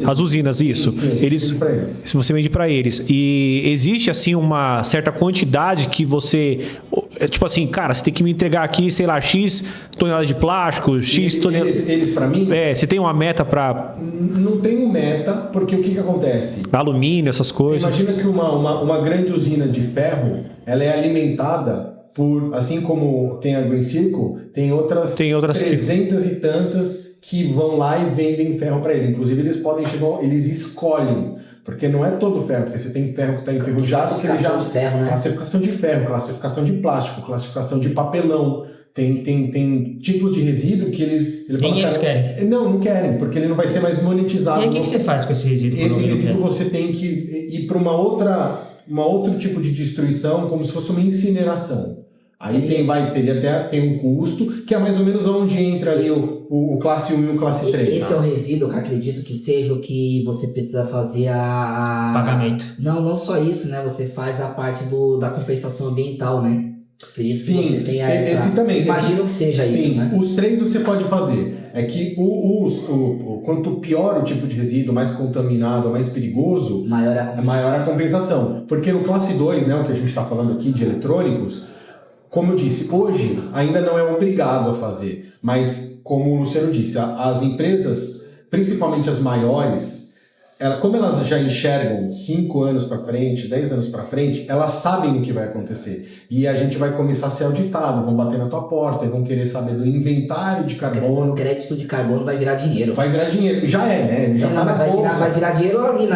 As usinas, isso. Sim, eles vende para eles. Você vende para eles. E existe, assim, uma certa quantidade que você... Tipo assim, cara, você tem que me entregar aqui, sei lá, X toneladas de plástico, X toneladas... Eles para mim... você tem uma meta para... Não tenho meta, porque o que acontece? Alumínio, essas coisas. Você imagina que uma grande usina de ferro, ela é alimentada assim como tem a Green Circle, tem outras 300 e tantas que vão lá e vendem ferro para ele. Inclusive, eles escolhem, porque não é todo ferro, porque você tem ferro que está enferrujado. Classificação de ferro, né? Classificação de ferro, classificação de plástico, classificação de papelão. Tem tipos de resíduo que eles Nem eles querem. Não querem, porque ele não vai ser mais monetizado. E aí o que você faz com esse resíduo? Esse resíduo você tem que ir para outro tipo de destruição, como se fosse uma incineração. Aí tem um custo, que é mais ou menos onde entra ali o classe 1 e o classe 3. Esse é o resíduo que eu acredito que seja o que você precisa fazer pagamento. Não só isso, né? Você faz a parte da compensação ambiental, né? Acredito que você tenha essa... Esse também. Imagino que seja isso, né? Os três você pode fazer. É que quanto pior o tipo de resíduo, mais contaminado, mais perigoso, maior a compensação. Porque no classe 2, né, o que a gente está falando aqui de eletrônicos, como eu disse, hoje ainda não é obrigado a fazer, mas como o Luciano disse, as empresas, principalmente as maiores, como elas já enxergam 5 anos para frente, 10 anos para frente, elas sabem o que vai acontecer. E a gente vai começar a ser auditado, vão bater na tua porta, vão querer saber do inventário de carbono. O crédito de carbono vai virar dinheiro. Vai virar dinheiro, já né? Já tá vai virar dinheiro ali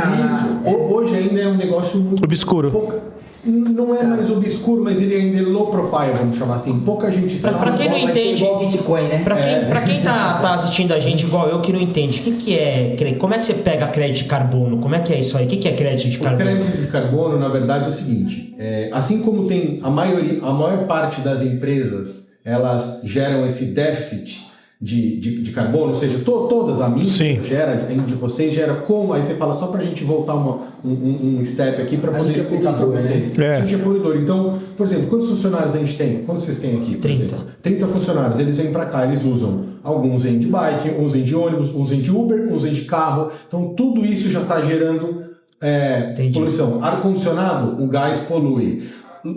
Hoje ainda é um negócio muito obscuro. Não é mais obscuro, mas ele ainda é low profile, vamos chamar assim. Pouca gente sabe. Pra quem não entende, igual Bitcoin, né? Pra quem tá assistindo a gente igual eu que não entende, o que é crédito? Como é que você pega crédito de carbono? Como é que é isso aí? O que é crédito de carbono? O crédito de carbono, na verdade, é o seguinte. Assim como tem a maior parte das empresas, elas geram esse déficit de carbono, ou seja, todas a minha Sim. gera, a de vocês gera como, aí você fala só pra gente voltar um step aqui para poder explicar para vocês. né? A gente é poluidor, então, por exemplo, quantos funcionários a gente tem? Quantos vocês têm aqui? 30. Exemplo? 30 funcionários, eles vêm para cá, eles usam, alguns vêm de bike, uns vêm de ônibus, uns vêm de Uber, uns vêm de carro, então tudo isso já está gerando poluição. Ar-condicionado, o gás polui.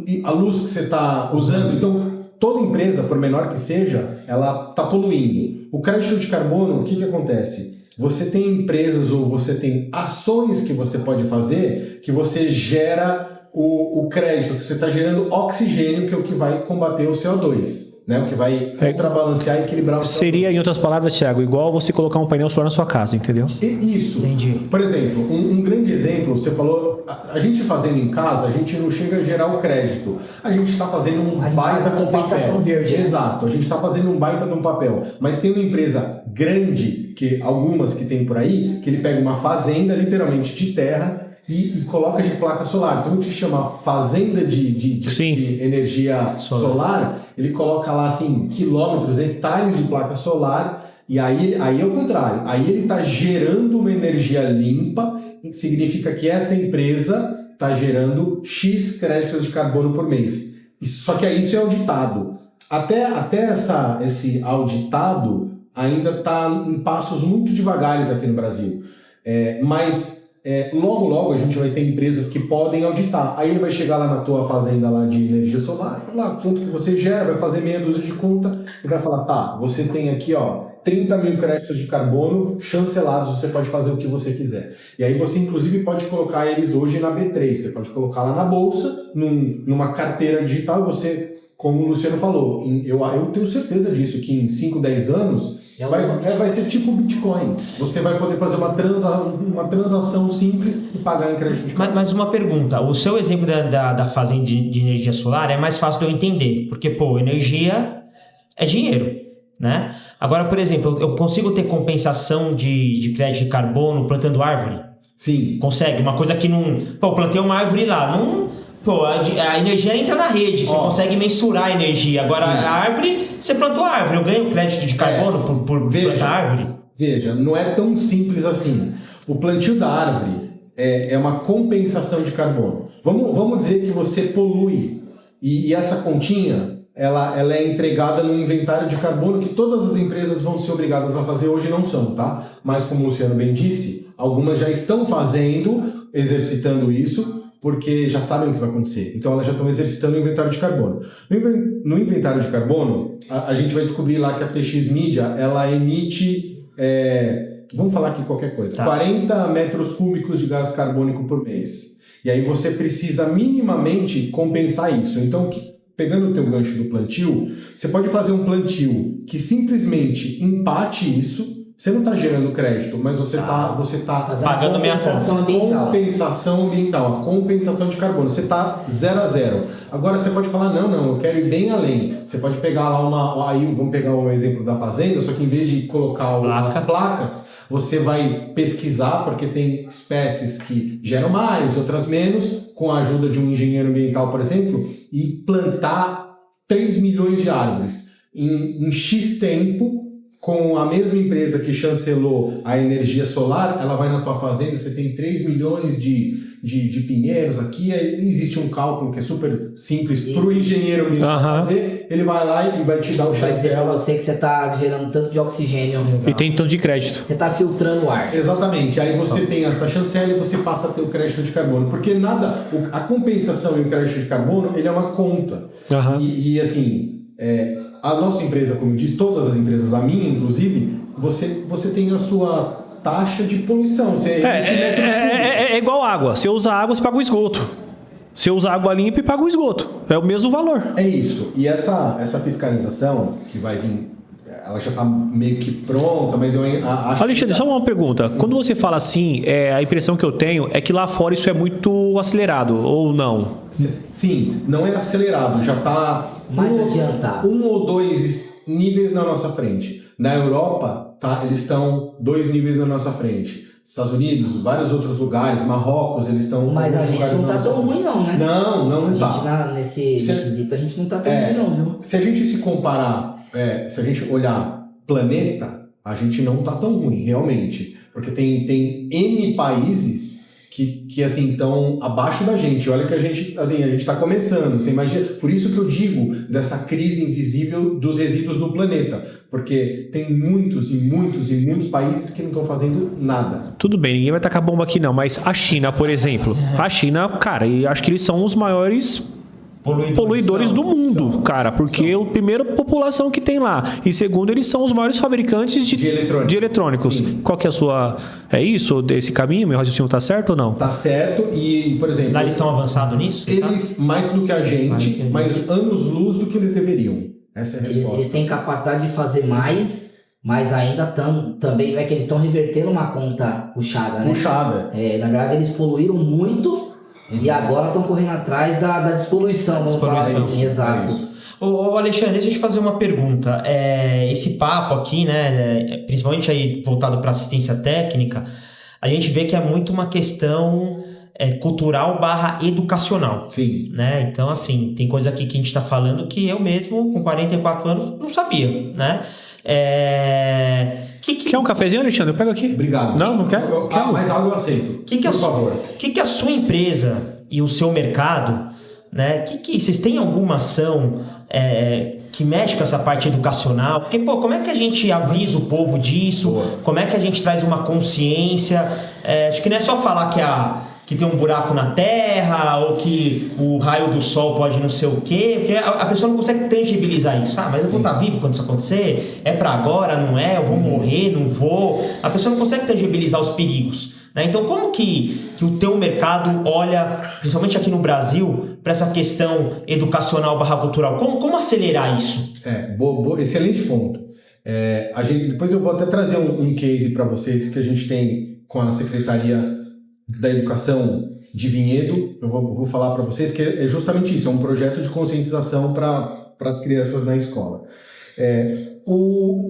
E a luz que você está usando, então toda empresa, por menor que seja, ela está poluindo. O crédito de carbono, o que acontece? Você tem empresas ou você tem ações que você pode fazer que você gera o crédito, que você está gerando oxigênio, que é o que vai combater o CO2. Né, o que vai contrabalancear e equilibrar o Seria, em outras palavras, Thiago, igual você colocar um painel solar na sua casa, entendeu? Isso. Entendi. Por exemplo, um grande exemplo, você falou, a gente fazendo em casa, a gente não chega a gerar o crédito. A gente está fazendo um baita de um compensação verde. Né? Exato, a gente está fazendo um baita de um papel. Mas tem uma empresa grande, que algumas que tem por aí, que ele pega uma fazenda, literalmente, de terra, e coloca de placa solar. Então, a gente chama fazenda de energia solar, ele coloca lá, assim, quilômetros, hectares de placa solar, e aí é o contrário. Aí ele está gerando uma energia limpa, significa que esta empresa está gerando X créditos de carbono por mês. Só que isso é auditado. Até esse auditado ainda está em passos muito devagares aqui no Brasil. Mas logo a gente vai ter empresas que podem auditar. Aí ele vai chegar lá na tua fazenda lá de energia solar, vai falar quanto que você gera, vai fazer meia dúzia de conta e vai falar, tá, você tem aqui 30 mil créditos de carbono chancelados, você pode fazer o que você quiser. E aí você inclusive pode colocar eles hoje na B3, você pode colocar lá na bolsa, numa carteira digital, você, como o Luciano falou, eu tenho certeza disso, que em 5, 10 anos vai ser tipo Bitcoin. Você vai poder fazer uma transação simples e pagar em crédito de carbono. Mas uma pergunta, o seu exemplo da fazenda de energia solar é mais fácil de eu entender, porque, energia é dinheiro, né? Agora, por exemplo, eu consigo ter compensação de crédito de carbono plantando árvore? Sim. Consegue? Uma coisa que não... eu plantei uma árvore lá, não... a energia entra na rede, você consegue mensurar a energia. Agora, sim, a árvore, você plantou a árvore, eu ganho crédito de carbono por plantar árvore? Veja, não é tão simples assim. O plantio da árvore é uma compensação de carbono. Vamos dizer que você polui e essa continha ela é entregada no inventário de carbono que todas as empresas vão ser obrigadas a fazer, hoje não são, tá? Mas como o Luciano bem disse, algumas já estão fazendo, exercitando isso, porque já sabem o que vai acontecer. Então elas já estão exercitando o inventário de carbono. No inventário de carbono, a gente vai descobrir lá que a TX Media, ela emite, vamos falar aqui qualquer coisa, 40 metros cúbicos de gás carbônico por mês. E aí você precisa minimamente compensar isso. Então, pegando o teu gancho do plantio, você pode fazer um plantio que simplesmente empate isso. Você não está gerando crédito, mas você está pagando minha compensação ambiental, a compensação de carbono. Você está 0 a 0. Agora você pode falar, não, eu quero ir bem além. Você pode pegar lá aí vamos pegar um exemplo da fazenda, só que em vez de colocar as placas, você vai pesquisar, porque tem espécies que geram mais, outras menos, com a ajuda de um engenheiro ambiental, por exemplo, e plantar 3 milhões de árvores em X tempo. Com a mesma empresa que chancelou a energia solar, ela vai na tua fazenda, você tem 3 milhões de pinheiros aqui, aí existe um cálculo que é super simples para o engenheiro fazer, ele vai lá e vai te dar o chancela. Vai dizer para você que você está gerando tanto de oxigênio. E tem tanto de crédito. Você está filtrando o ar. Exatamente, aí você tem essa chancela e você passa a ter o crédito de carbono, porque a compensação e o crédito de carbono, ele é uma conta. E assim... a nossa empresa, como eu disse, todas as empresas, a minha inclusive, você tem a sua taxa de poluição. É igual água. Você usa água, você paga o esgoto. Você usa água limpa e paga o esgoto. É o mesmo valor. É isso. E essa fiscalização que vai vir, ela já está meio que pronta, mas eu acho... Alexandre, só uma pergunta. Quando você fala assim, a impressão que eu tenho é que lá fora isso é muito acelerado, ou não? Sim, não é acelerado, já está... mais adiantado. 1 ou 2 níveis na nossa frente. Na Europa, eles estão 2 níveis na nossa frente. Estados Unidos, vários outros lugares, Marrocos, eles estão... Mas a gente não está tão ruim não, né? Não está. Nesse requisito a gente não está tão ruim não, viu? Se a gente se comparar, se a gente olhar planeta, a gente não tá tão ruim, realmente. Porque tem N países que assim, estão abaixo da gente. Olha que a gente tá começando. Você imagina? Por isso que eu digo dessa crise invisível dos resíduos no planeta. Porque tem muitos países que não estão fazendo nada. Tudo bem, ninguém vai tacar bomba aqui não, mas a China, por exemplo. A China, cara, e acho que eles são os maiores poluidores do mundo, cara, porque a primeira população que tem lá, e segundo, eles são os maiores fabricantes de eletrônicos. Sim. Qual que é a sua... É isso, desse caminho? Meu raciocínio tá certo ou não? Tá certo e, por exemplo... Lá eles estão avançados nisso? Eles, mais do que a gente, mas anos-luz do que eles deveriam. Essa é a resposta. Eles têm capacidade de fazer mais, mas ainda também é que eles estão revertendo uma conta puxada, né? Na verdade, eles poluíram muito e agora estão correndo atrás da despoluição, vamos falar assim, exato. Ô Alexandre, deixa eu te fazer uma pergunta. Esse papo aqui, né, principalmente aí voltado para assistência técnica, a gente vê que é muito uma questão cultural / educacional. Sim. Né? Então, assim, tem coisa aqui que a gente está falando que eu mesmo, com 44 anos, não sabia, né? Quer um cafezinho, Alexandre? Eu pego aqui. Obrigado. Não quer? Mais algo eu aceito. Por favor. O que a sua empresa e o seu mercado, né? Vocês têm alguma ação que mexe com essa parte educacional? Porque, como é que a gente avisa o povo disso? Boa. Como é que a gente traz uma consciência? Acho que não é só falar que tem um buraco na terra ou que o raio do sol pode não sei o quê, porque a pessoa não consegue tangibilizar isso. Mas eu vou estar vivo quando isso acontecer? É para agora, não é? Eu vou morrer, não vou? A pessoa não consegue tangibilizar os perigos. Né? Então, como que o teu mercado olha, principalmente aqui no Brasil, para essa questão educacional / cultural? Como acelerar isso? Excelente ponto. Depois eu vou até trazer um case para vocês que a gente tem com a Secretaria da Educação de Vinhedo. Eu vou falar para vocês que é justamente isso, é um projeto de conscientização para as crianças na escola.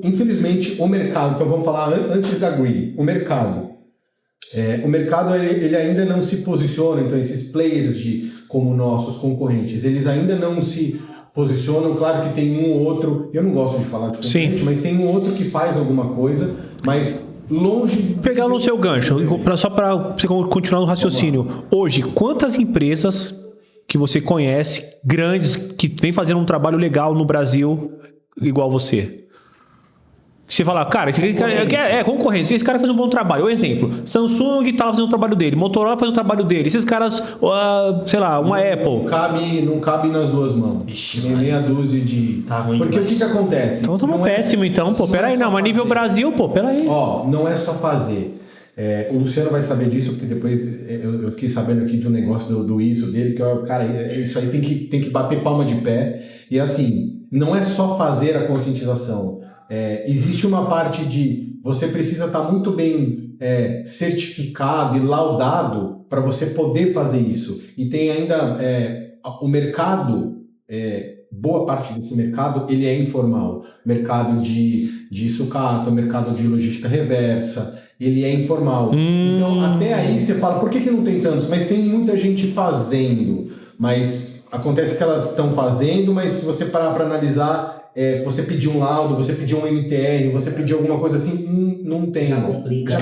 Infelizmente, o mercado, então vamos falar antes da Green, o mercado ele ainda não se posiciona, então esses players como nossos concorrentes, eles ainda não se posicionam. Claro que tem um ou outro, eu não gosto de falar de concorrente, mas tem um outro que faz alguma coisa, mas longe... Pegar no seu gancho, só para você continuar no raciocínio. Hoje, quantas empresas que você conhece, grandes, que vem fazendo um trabalho legal no Brasil, igual você? Você fala, cara, esse cara é concorrência, esse cara faz um bom trabalho. O exemplo, Samsung está fazendo o trabalho dele, Motorola faz o trabalho dele, esses caras, sei lá, uma Apple. Não cabe nas duas mãos. Tem meia dúzia de... Tá ruim. Porque o que acontece? Então estamos péssimo, então, pô, peraí, não, mas nível Brasil, pô, peraí. Não é só fazer. O Luciano vai saber disso, porque depois eu fiquei sabendo aqui de um negócio do ISO dele, que, cara, isso aí tem que bater palma de pé. E assim, não é só fazer a conscientização. Existe uma parte de você precisa estar muito bem certificado e laudado para você poder fazer isso. E tem ainda o mercado, boa parte desse mercado, ele é informal. Mercado de sucata, mercado de logística reversa, ele é informal. Então, até aí você fala, por que não tem tantos? Mas tem muita gente fazendo. Mas acontece que elas estão fazendo, mas se você parar para analisar... você pedir um laudo, você pedir um MTR, você pedir alguma coisa assim, não tem. Já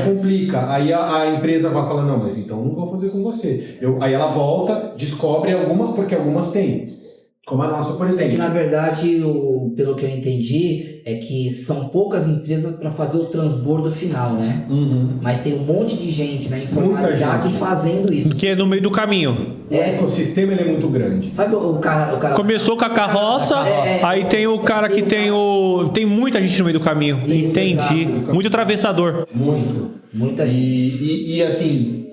complica. Aí a empresa vai falar, não, mas então não vou fazer com você. Aí ela volta, descobre porque algumas têm. Como a nossa, por exemplo. Que na verdade, pelo que eu entendi, é que são poucas empresas para fazer o transbordo final, né? Mas tem um monte de gente na informalidade fazendo isso. Que é no meio do caminho. O ecossistema ele é muito grande. Sabe o cara... Começou com a carroça, aí tem o cara que tem o... Tem muita gente no meio do caminho. Isso, entendi. Exato. Muito atravessador. Muita gente. E assim,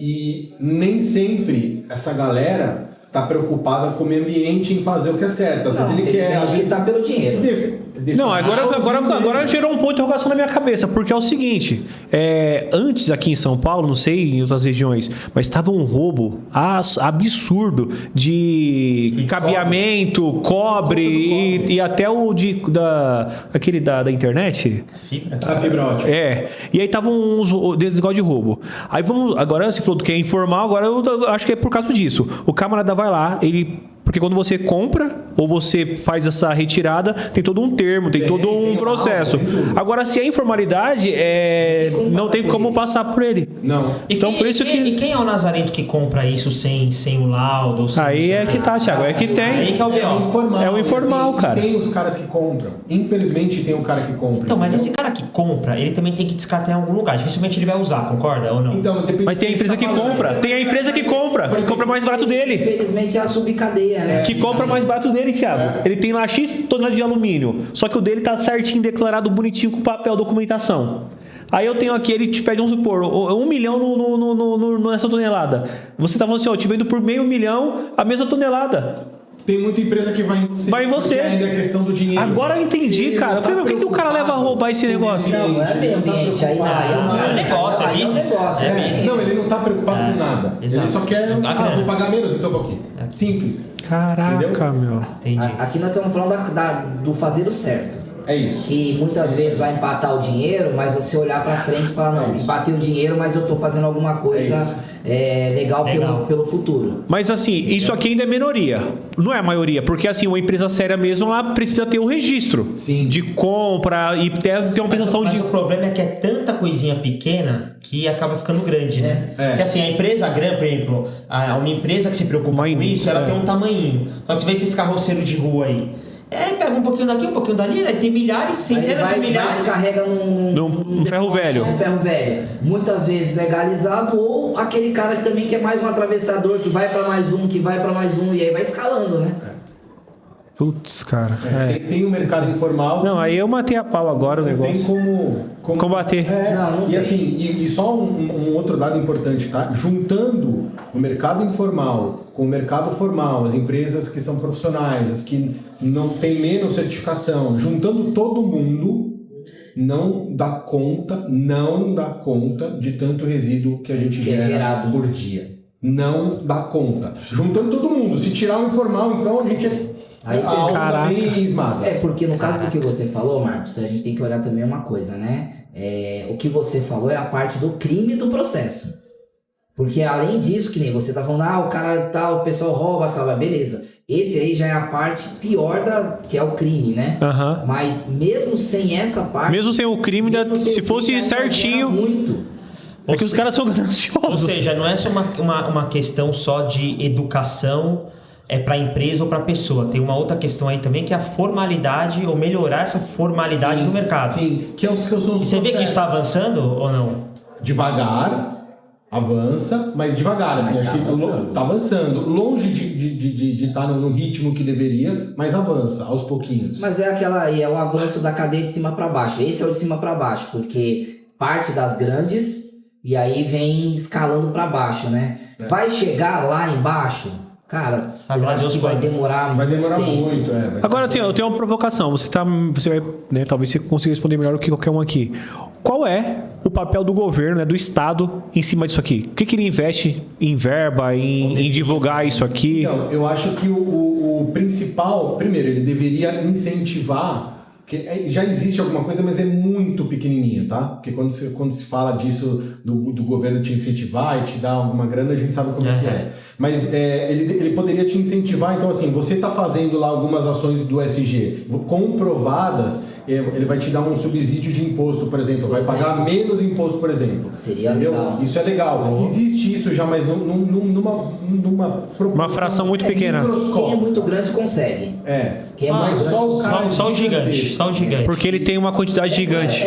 nem sempre essa galera tá preocupada com o meio ambiente em fazer o que é certo. Às vezes ele quer... Às vezes tá pelo dinheiro. Não, agora gerou um ponto de interrogação na minha cabeça, porque é o seguinte, antes aqui em São Paulo, não sei em outras regiões, mas estava um roubo absurdo de cabeamento, cobre e até o aquele da internet. A fibra ótica. E aí estavam uns negócio de roubo. Aí agora você falou do que é informal, agora eu acho que é por causa disso. O camarada vai lá, porque Porque quando você compra ou você faz essa retirada, tem todo um termo, tem todo um tem processo. tem tudo. Agora, se é informalidade, não tem como passar por ele. Não. Então, por isso que- E quem é o Nazarento que compra isso sem o laudo? Ou sem, Aí é que tá, Thiago. É que Aí tem. que é o B.O. informal. É o informal, e cara. Tem os caras que compram. Infelizmente tem um cara que compra. Então, mas entendeu? esse cara que compra, ele também tem que descartar em algum lugar. Dificilmente ele vai usar, concorda ou não? Então, depende Mas tem a do empresa que tá falando. compra. Tem a empresa que compra. Que compra mais barato dele. Infelizmente é a subcadeia, né? Que compra mais barato dele, Thiago. Ele tem lá X toneladas de alumínio. Só que o dele tá certinho, declarado bonitinho com papel, documentação. Aí eu tenho aqui, ele te pede, vamos supor, 1 milhão nessa tonelada. Você tá falando assim, ó, eu te vendo por $500 mil a mesma tonelada. Tem muita empresa que vai em você. Vai em você. Porque ainda é questão do dinheiro. Agora eu entendi, Ele cara. não Eu falei, tá mas por que o cara leva a roubar esse negócio? Não é meio ambiente. Aí É um negócio, é aí business. negócio. É né? business. Não, ele não tá preocupado com nada. exato. Ele só quer, A grana. vou pagar menos, então eu vou aqui. Simples. Caraca, Entendeu? meu. Entendi. Aqui nós estamos falando do fazer o certo. É isso. Que muitas vezes vai empatar o dinheiro, mas você olhar pra frente e falar, não, empatei o dinheiro, mas eu tô fazendo alguma coisa legal. Pelo futuro. Mas assim, isso aqui ainda é minoria. Não é a maioria. Porque assim, uma empresa séria mesmo, ela precisa ter o registro. Sim. De compra e ter uma prestação Mas de... o problema é que é tanta coisinha pequena que acaba ficando grande, né? É. Porque assim, a empresa grande, por exemplo, uma empresa que se preocupa com isso, ela tem um tamanhinho. Só que você vê esses carroceiros de rua aí. Pega um pouquinho daqui, um pouquinho dali, aí tem milhares, centenas de milhares. Descarrega Num ferro velho. Um ferro velho. Muitas vezes legalizado, ou aquele cara que também quer mais um atravessador, que vai pra mais um, e aí vai escalando, né? Putz, cara. Tem um mercado informal. Não, aí eu matei a pau agora o Não tem negócio. como Combater. Não e tem. assim, e só um outro dado importante, tá? Juntando o mercado informal com o mercado formal, as empresas que são profissionais, as que não têm menos certificação, juntando todo mundo, não dá conta de tanto resíduo que a gente Que é gera gerado. por dia. Não dá conta. Juntando todo mundo. Se tirar o informal, então a gente Aí a alta Caraca. vem esmaga. Porque no caso do que você falou, Marcos, a gente tem que olhar também uma coisa, né? O que você falou é a parte do crime do processo. Porque além disso, que nem você tá falando, o cara tal, o pessoal rouba, tal, beleza. Esse aí já é a parte pior que é o crime, né? Aham. Mas mesmo sem essa parte... Mesmo sem o crime, mesmo sem se o fosse crime, ainda certinho... gera muito. É que os caras são Ou gananciosos. seja, não é só uma questão só de educação para a empresa ou para a pessoa. Tem uma outra questão aí também que é a formalidade ou melhorar essa formalidade do mercado. Sim, que são os E você vê que processos. está avançando ou não? Devagar, avança, mas devagar. Assim, Mas acho tá que avançando. tá avançando. Longe de estar no ritmo que deveria, mas avança, aos pouquinhos. Mas é o avanço da cadeia de cima para baixo. Esse é o de cima para baixo, porque parte das grandes e aí vem escalando para baixo, né? Vai chegar lá embaixo, cara, Sabe eu lá acho Deus que vai quando. demorar Vai demorar tempo. muito, Agora eu tenho uma provocação. Você vai, né, talvez você consiga responder melhor do que qualquer um aqui. Qual é o papel do governo, né, do Estado, em cima disso aqui? O que ele investe em verba, em divulgar isso aqui? Então, eu acho que o principal, primeiro, ele deveria incentivar, que já existe alguma coisa, mas é muito pequenininha, tá? Porque quando se fala disso, do governo te incentivar e te dar alguma grana, a gente sabe como é que é. Mas ele poderia te incentivar, então assim, você está fazendo lá algumas ações do SG comprovadas, ele vai te dar um subsídio de imposto, por exemplo, vai pagar menos imposto, por exemplo. Seria Entendeu? legal. Isso é legal. Existe isso já, mas numa Uma fração muito pequena. Quem é microscópica. muito grande consegue. Quem é Mas muito só o grande cara Só o gigante, gigantesco. só o gigante. Porque ele tem uma quantidade gigante.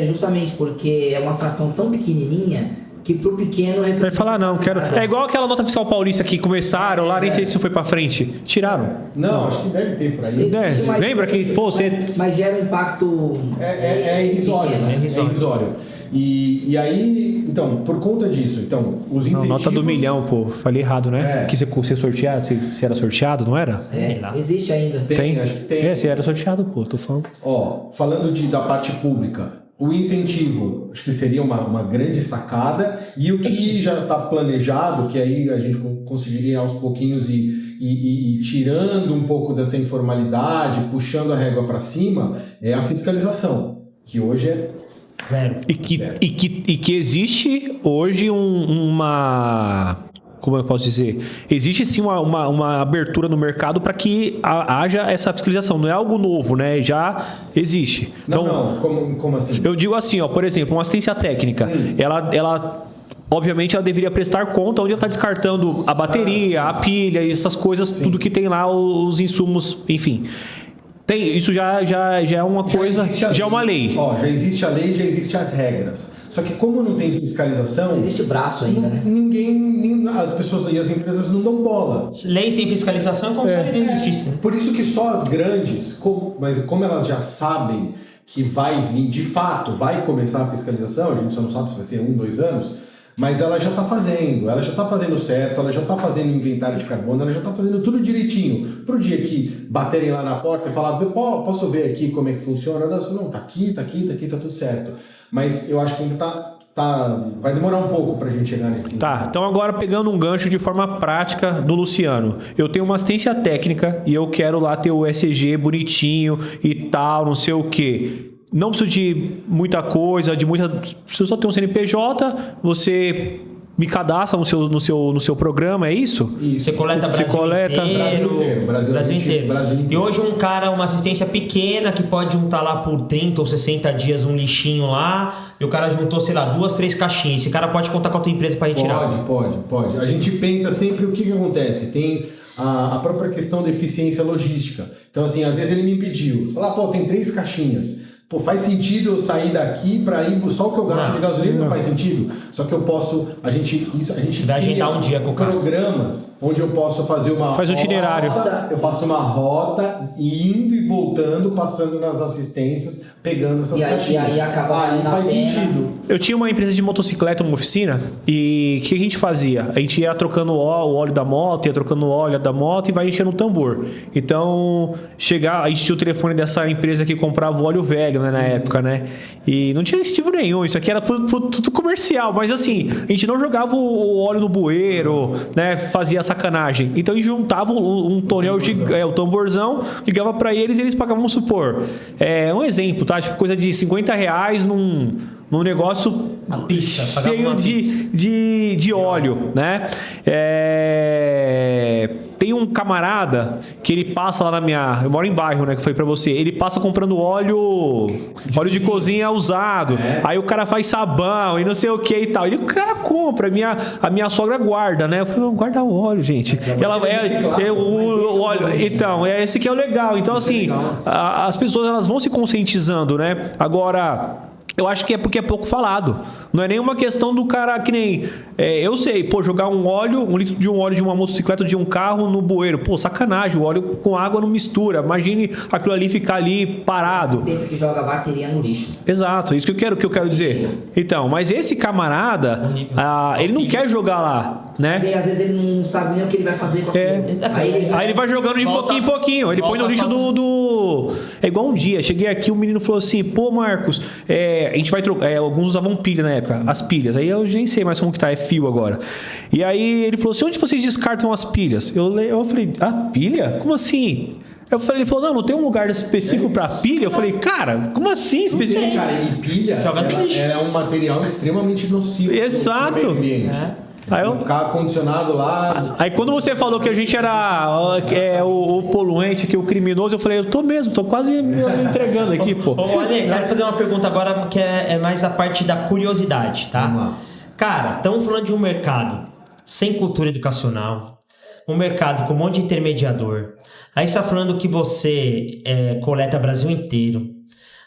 Justamente porque é uma fração tão pequenininha que pro pequeno Vai falar, não, quero. É igual aquela nota fiscal paulista que começaram lá, nem sei se isso foi pra frente. Tiraram. Não, acho que deve ter por aí. Existe, mas- Lembra que, pô, você. mas gera um impacto É irrisório, pequeno. né? É irrisório. É irrisório. E aí, então, por conta disso, então, os Não, incentivos... nota do milhão, pô. Falei errado, né? É. Que você sortear, se era sorteado, não era? Sei lá. Existe ainda. Tem, acho que tem. Se era sorteado, pô, tô falando. Ó, falando da parte pública, o incentivo, acho que seria uma grande sacada, e o que já está planejado, que aí a gente conseguiria aos pouquinhos ir tirando um pouco dessa informalidade, puxando a régua para cima, é a fiscalização, que hoje é... Zero. E que existe hoje uma como eu posso dizer? Existe sim uma abertura no mercado para que haja essa fiscalização. Não é algo novo, né? Já existe. Não, como assim? Eu digo assim, ó, por exemplo, uma assistência técnica. Ela obviamente, ela deveria prestar conta onde ela está descartando a bateria, a pilha, essas coisas, tudo que tem lá, os insumos, enfim. Isso já é uma coisa, já é uma lei. Ó, já existe a lei, já existem as regras. Só que como não tem fiscalização... Não existe braço ainda, né? As pessoas e as empresas não dão bola. Lei sem fiscalização consegue existir. Por isso que só as grandes, mas como elas já sabem que vai vir, de fato, vai começar a fiscalização, a gente só não sabe se vai ser 1, 2 anos... Mas ela já está fazendo certo, ela já está fazendo inventário de carbono, ela já está fazendo tudo direitinho. Pro dia que baterem lá na porta e falar, posso ver aqui como é que funciona? Não, tá aqui, tá tudo certo. Mas eu acho que ainda vai demorar um pouco pra gente chegar nesse... Tá, então agora pegando um gancho de forma prática do Luciano. Eu tenho uma assistência técnica e eu quero lá ter o ESG bonitinho e tal, não sei o quê. Não preciso de muita coisa, preciso só ter um CNPJ, você me cadastra no seu programa, é isso? Você coleta Brasil inteiro. Brasil inteiro. E hoje uma assistência pequena que pode juntar lá por 30 ou 60 dias um lixinho lá, e o cara juntou, sei lá, 2, 3 caixinhas. Esse cara pode contar com a tua empresa para retirar? Pode. A gente pensa sempre o que acontece. Tem a própria questão da eficiência logística. Então, assim, às vezes ele me pediu, você fala, tem 3 caixinhas. Faz sentido eu sair daqui para ir só o que eu gasto de gasolina? Não faz sentido. Só que eu posso, a gente vai agendar um dia com o cara. Programas onde eu posso fazer faz um itinerário. Eu faço uma rota indo e voltando, passando nas assistências, pegando essas caixinhas. E aí acaba faz sentido. Eu tinha uma empresa de motocicleta, uma oficina, e o que a gente fazia? A gente ia trocando o óleo da moto, ia trocando o óleo da moto e vai enchendo o tambor. Então, a gente tinha o telefone dessa empresa que comprava o óleo velho, né, na época, né? E não tinha incentivo nenhum, isso aqui era tudo comercial, mas assim, a gente não jogava o óleo no bueiro, né? Fazia sacanagem. Então a gente juntava um tonel gigante, o tamborzão, ligava pra eles e eles pagavam, vamos supor. Um exemplo, tá? Tipo, coisa de R$50 num negócio cheio de óleo, né? Tem um camarada que ele passa lá eu moro em bairro, né, que foi pra você, ele passa comprando óleo de cozinha usado, aí o cara faz sabão e não sei o que e tal, o cara compra, a minha sogra guarda, né, eu falei, guarda o óleo, gente, o óleo, então, esse que é o legal, então assim, as pessoas elas vão se conscientizando, né, agora... Eu acho que é porque é pouco falado. Não é nenhuma questão do cara que nem... eu sei, jogar um litro de um óleo de uma motocicleta de um carro no bueiro. Sacanagem, o óleo com água não mistura. Imagine aquilo ali ficar ali parado. Assistência que joga a bateria no lixo. Exato, isso que eu quero dizer. Então, mas esse camarada, ele não quer jogar lá, né? Mas às vezes ele não sabe nem o que ele vai fazer com aquilo. Aí ele vai jogando de pouquinho em pouquinho. Ele põe no lixo do... É igual um dia, cheguei aqui, o menino falou assim, Marcos, a gente vai trocar... alguns usavam pilha na época, as pilhas. Aí eu nem sei mais como que tá, é fio agora. E aí ele falou assim, onde vocês descartam as pilhas? Eu falei, pilha? Como assim? Ele falou, não tem um lugar específico para pilha? Eu falei, cara, como assim específico? Cara, e pilha é um material extremamente nocivo. Exato. Pro meio ambiente. Ficar condicionado lá. Aí quando você falou que a gente era o poluente, que o criminoso, eu falei, eu tô quase me entregando aqui, pô. Olha, quero fazer uma pergunta agora que é mais a parte da curiosidade, tá? Vamos lá. Cara, estamos falando de um mercado sem cultura educacional, um mercado com um monte de intermediador. Aí você está falando que você coleta Brasil inteiro.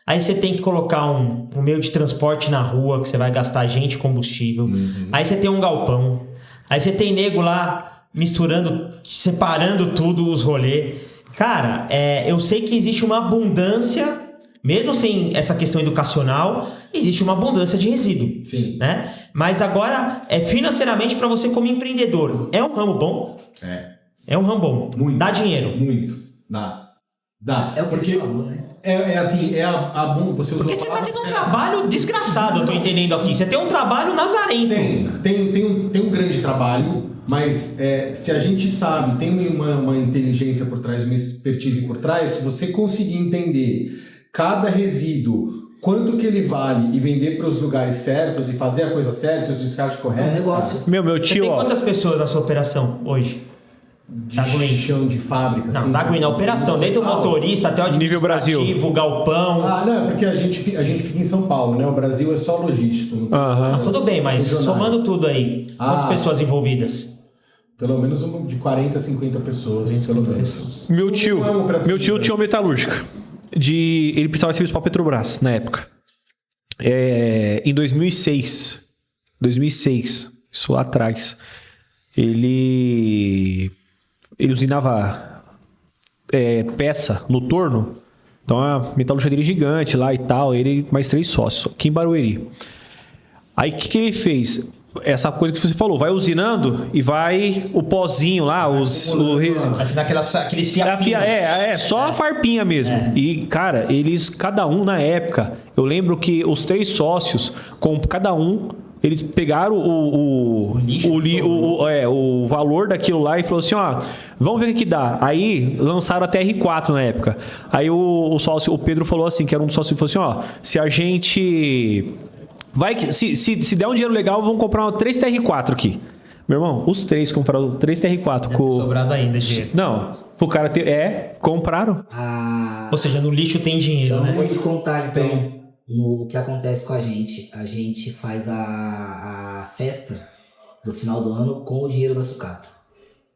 Aí você tem que colocar um meio de transporte na rua, que você vai gastar gente e combustível. Uhum. Aí você tem um galpão. Aí você tem nego lá misturando, separando tudo, os rolês. Cara, eu sei que existe uma abundância, mesmo sem essa questão educacional, existe uma abundância de resíduo. Sim. Né? Mas agora, financeiramente, para você como empreendedor, é um ramo bom? É um ramo bom. Muito. Dá dinheiro? Muito. Dá. É o que falou, né? Você porque você tá tendo um trabalho desgraçado, eu tô entendendo aqui. Você tem um trabalho nazarento. Tem um grande trabalho, mas se a gente sabe, tem uma inteligência por trás, uma expertise por trás, se você conseguir entender cada resíduo, quanto que ele vale e vender para os lugares certos e fazer a coisa certa, os descartes É um corretos. negócio. Meu Você tio, tem ó. quantas pessoas na sua operação hoje? De Da Green. chão de fábrica. Não, assim, da Green, na operação, desde o motorista até o Nível administrativo, Brasil. o galpão. Ah, não, é porque a gente fica em São Paulo, né? O Brasil é só logístico. Não tem Aham. outras Tudo bem, mas regionais. somando tudo aí, quantas Ah. pessoas envolvidas? Pelo menos de 40 a 50 pessoas. 50 pelo menos. pessoas. Meu tio, Não é uma operação meu tio grande. tinha uma metalúrgica. Ele precisava de serviço para Petrobras na época. Em 2006, isso lá atrás, ele usinava peça no torno. Então a metalúrgica dele é gigante lá e tal. Ele mais 3 sócios, aqui em Barueri. Aí o que ele fez? Essa coisa que você falou, vai usinando e vai o pozinho lá, Assim, aqueles fiapinhos. só a farpinha mesmo. E, cara, cada um na época, eu lembro que os 3 sócios, com cada um, eles pegaram o valor daquilo lá e falou assim, ó, vamos ver o que dá. Aí lançaram a TR4 na época. Aí o sócio, o Pedro falou assim, que era um dos sócios, falou assim, ó, se a gente... Se der um dinheiro legal, vamos comprar 3 TR4 aqui. Meu irmão, os 3 compraram 3 TR4. Deve ter sobrado ainda dinheiro. Não, o cara compraram. Ou seja, no lixo tem dinheiro, Então, né? eu vou te contar, então, o que acontece com a gente. A gente faz a festa do final do ano com o dinheiro da sucata.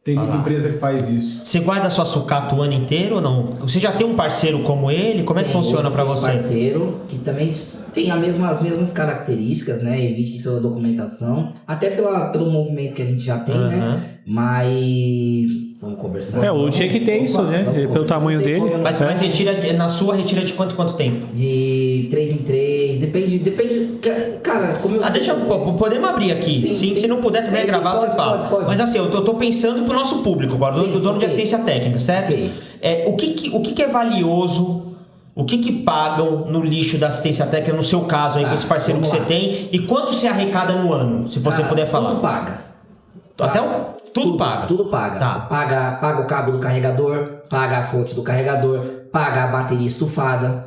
Tem muita empresa que faz isso. Você guarda a sua sucata o ano inteiro ou não? Você já tem um parceiro como ele? Como é que funciona para você? Um parceiro que também tem as mesmas características, né? Emite toda a documentação, até pelo movimento que a gente já tem, né? Mas vamos conversar. O tinha que ter isso, né? Vamos Pelo conversar. tamanho Não tem dele. como, Mas retira, na sua retira de quanto tempo? de 3 em 3, depende, cara, como eu Podemos abrir aqui. Sim. Se não puder também Sim, gravar, pode, você fala. pode. Mas assim, eu tô pensando pro nosso público agora, Sim, do dono de ok. assistência técnica, certo? Ok. O que é valioso? O que pagam no lixo da assistência técnica, no seu caso aí, Tá, com esse parceiro que vamos você lá. tem? E quanto você arrecada no ano, se você Cara, puder falar? Tudo paga. Até tudo paga? Tudo paga. Tá. Paga o cabo do carregador, paga a fonte do carregador, paga a bateria estufada,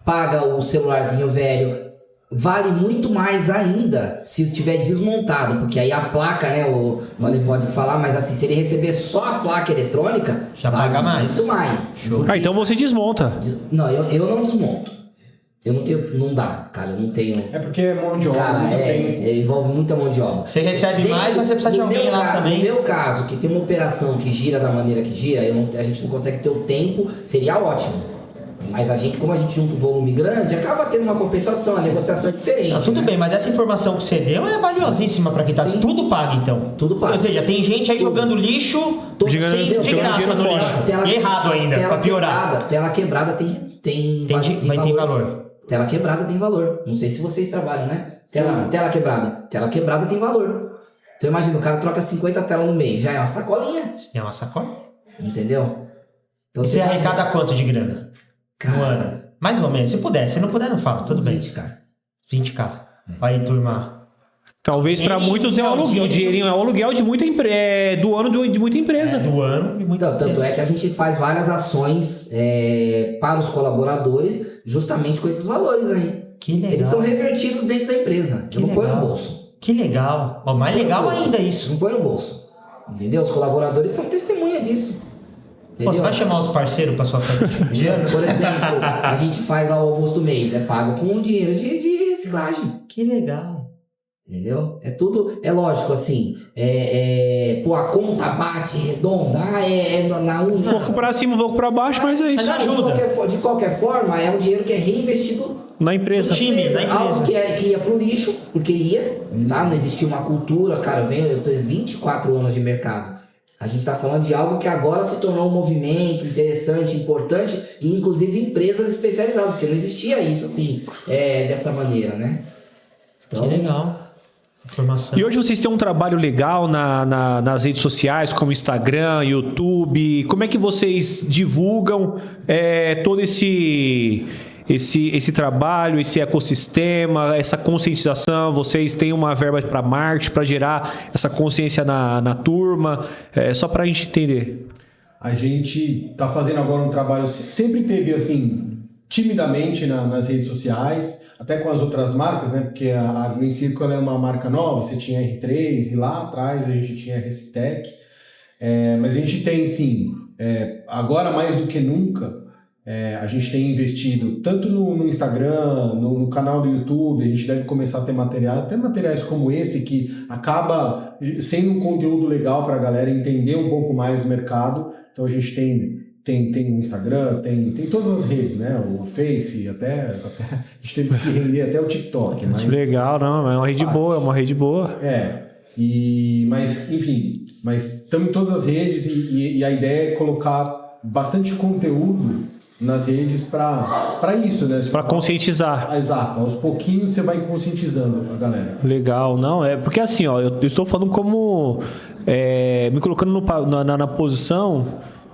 paga o celularzinho velho. Vale muito mais ainda se tiver desmontado, porque aí a placa, né, o Wander pode falar, mas assim, se ele receber só a placa eletrônica, Já vale paga mais. muito mais. Show. Então você desmonta. Não, eu não desmonto. Eu não tenho, não dá, cara, eu não tenho. É porque é mão de obra, Cara, muito tempo. envolve muita mão de obra. Você recebe mais, mas você precisa de no alguém meu lá caso, também. No meu caso, que tem uma operação que gira da maneira que gira, a gente não consegue ter o tempo, seria ótimo. Mas como a gente junta um volume grande, acaba tendo uma compensação, a negociação é diferente. Tudo né? bem, mas essa informação que você deu é valiosíssima pra quem tá. Sim. Tudo paga, então. Tudo paga. Ou seja, tem gente aí Tudo. jogando lixo Todo- de jogando graça no dinheiro lixo. Tela- E errado ainda, tela pra piorar. Tela quebrada tem valor. Tela quebrada tem valor. Não sei se vocês trabalham, né? Tela quebrada. Tela quebrada tem valor. Então imagina, o cara troca 50 telas no mês, já é uma sacolinha. É uma sacola. Entendeu? Então E você imagina, arrecada quanto de grana cara, no ano? Mais ou menos. Se puder. Se não puder, não fala. Tudo uns bem. 20, cara. 20k. Aí, turma. Talvez para Dinheirinho, muitos é um aluguel. O dinheirinho. dinheirinho é um aluguel de muita do ano de muita empresa. Do ano e muito. Então, tanto é que a gente faz várias ações para os colaboradores justamente com esses valores aí. Que legal. Eles são revertidos dentro da empresa. Que Eu não põe no legal. bolso. Que legal. Ó, mais legal Põe no bolso. ainda isso. Não põe no bolso. Entendeu? Os colaboradores são testemunha disso. Pô, você Entendeu? vai chamar os parceiros pra sua festa de ano? Por exemplo, a gente faz lá o almoço do mês, é pago com dinheiro de reciclagem. Que legal. Entendeu? É tudo, é lógico, assim, pô, a conta bate redonda, na Um pouco para cima, um pouco para baixo, mas é isso. Mas ajuda. De qualquer forma, é um dinheiro que é reinvestido Na empresa. Time, da empresa. algo que ia pro lixo, porque ia, tá? Não existia uma cultura, cara, eu tenho 24 anos de mercado. A gente está falando de algo que agora se tornou um movimento interessante, importante, e inclusive empresas especializadas, porque não existia isso assim, dessa maneira, né? Então, Que legal. Informação. E hoje vocês têm um trabalho legal nas redes sociais, como Instagram, YouTube. Como é que vocês divulgam todo esse trabalho, esse ecossistema, essa conscientização? Vocês têm uma verba para marketing, para gerar essa consciência na turma? Só para a gente entender. A gente tá fazendo agora um trabalho, sempre teve assim, timidamente nas redes sociais, até com as outras marcas, né? Porque a Green Circle é uma marca nova, você tinha R3 e lá atrás a gente tinha Recitec. Mas a gente tem, sim, agora mais do que nunca, a gente tem investido tanto no Instagram, no canal do YouTube, a gente deve começar a ter até materiais como esse, que acaba sendo um conteúdo legal para a galera entender um pouco mais do mercado. Então a gente tem Instagram, tem todas as redes, né? O Face, até a gente teve que se render até o TikTok. Mas, legal, não, é uma rede boa, Mas, enfim, estamos em todas as redes e a ideia é colocar bastante conteúdo nas redes para isso, né? Para conscientizar. Exato, aos pouquinhos você vai conscientizando a galera. Legal, não, porque assim, ó, eu estou falando como, me colocando na posição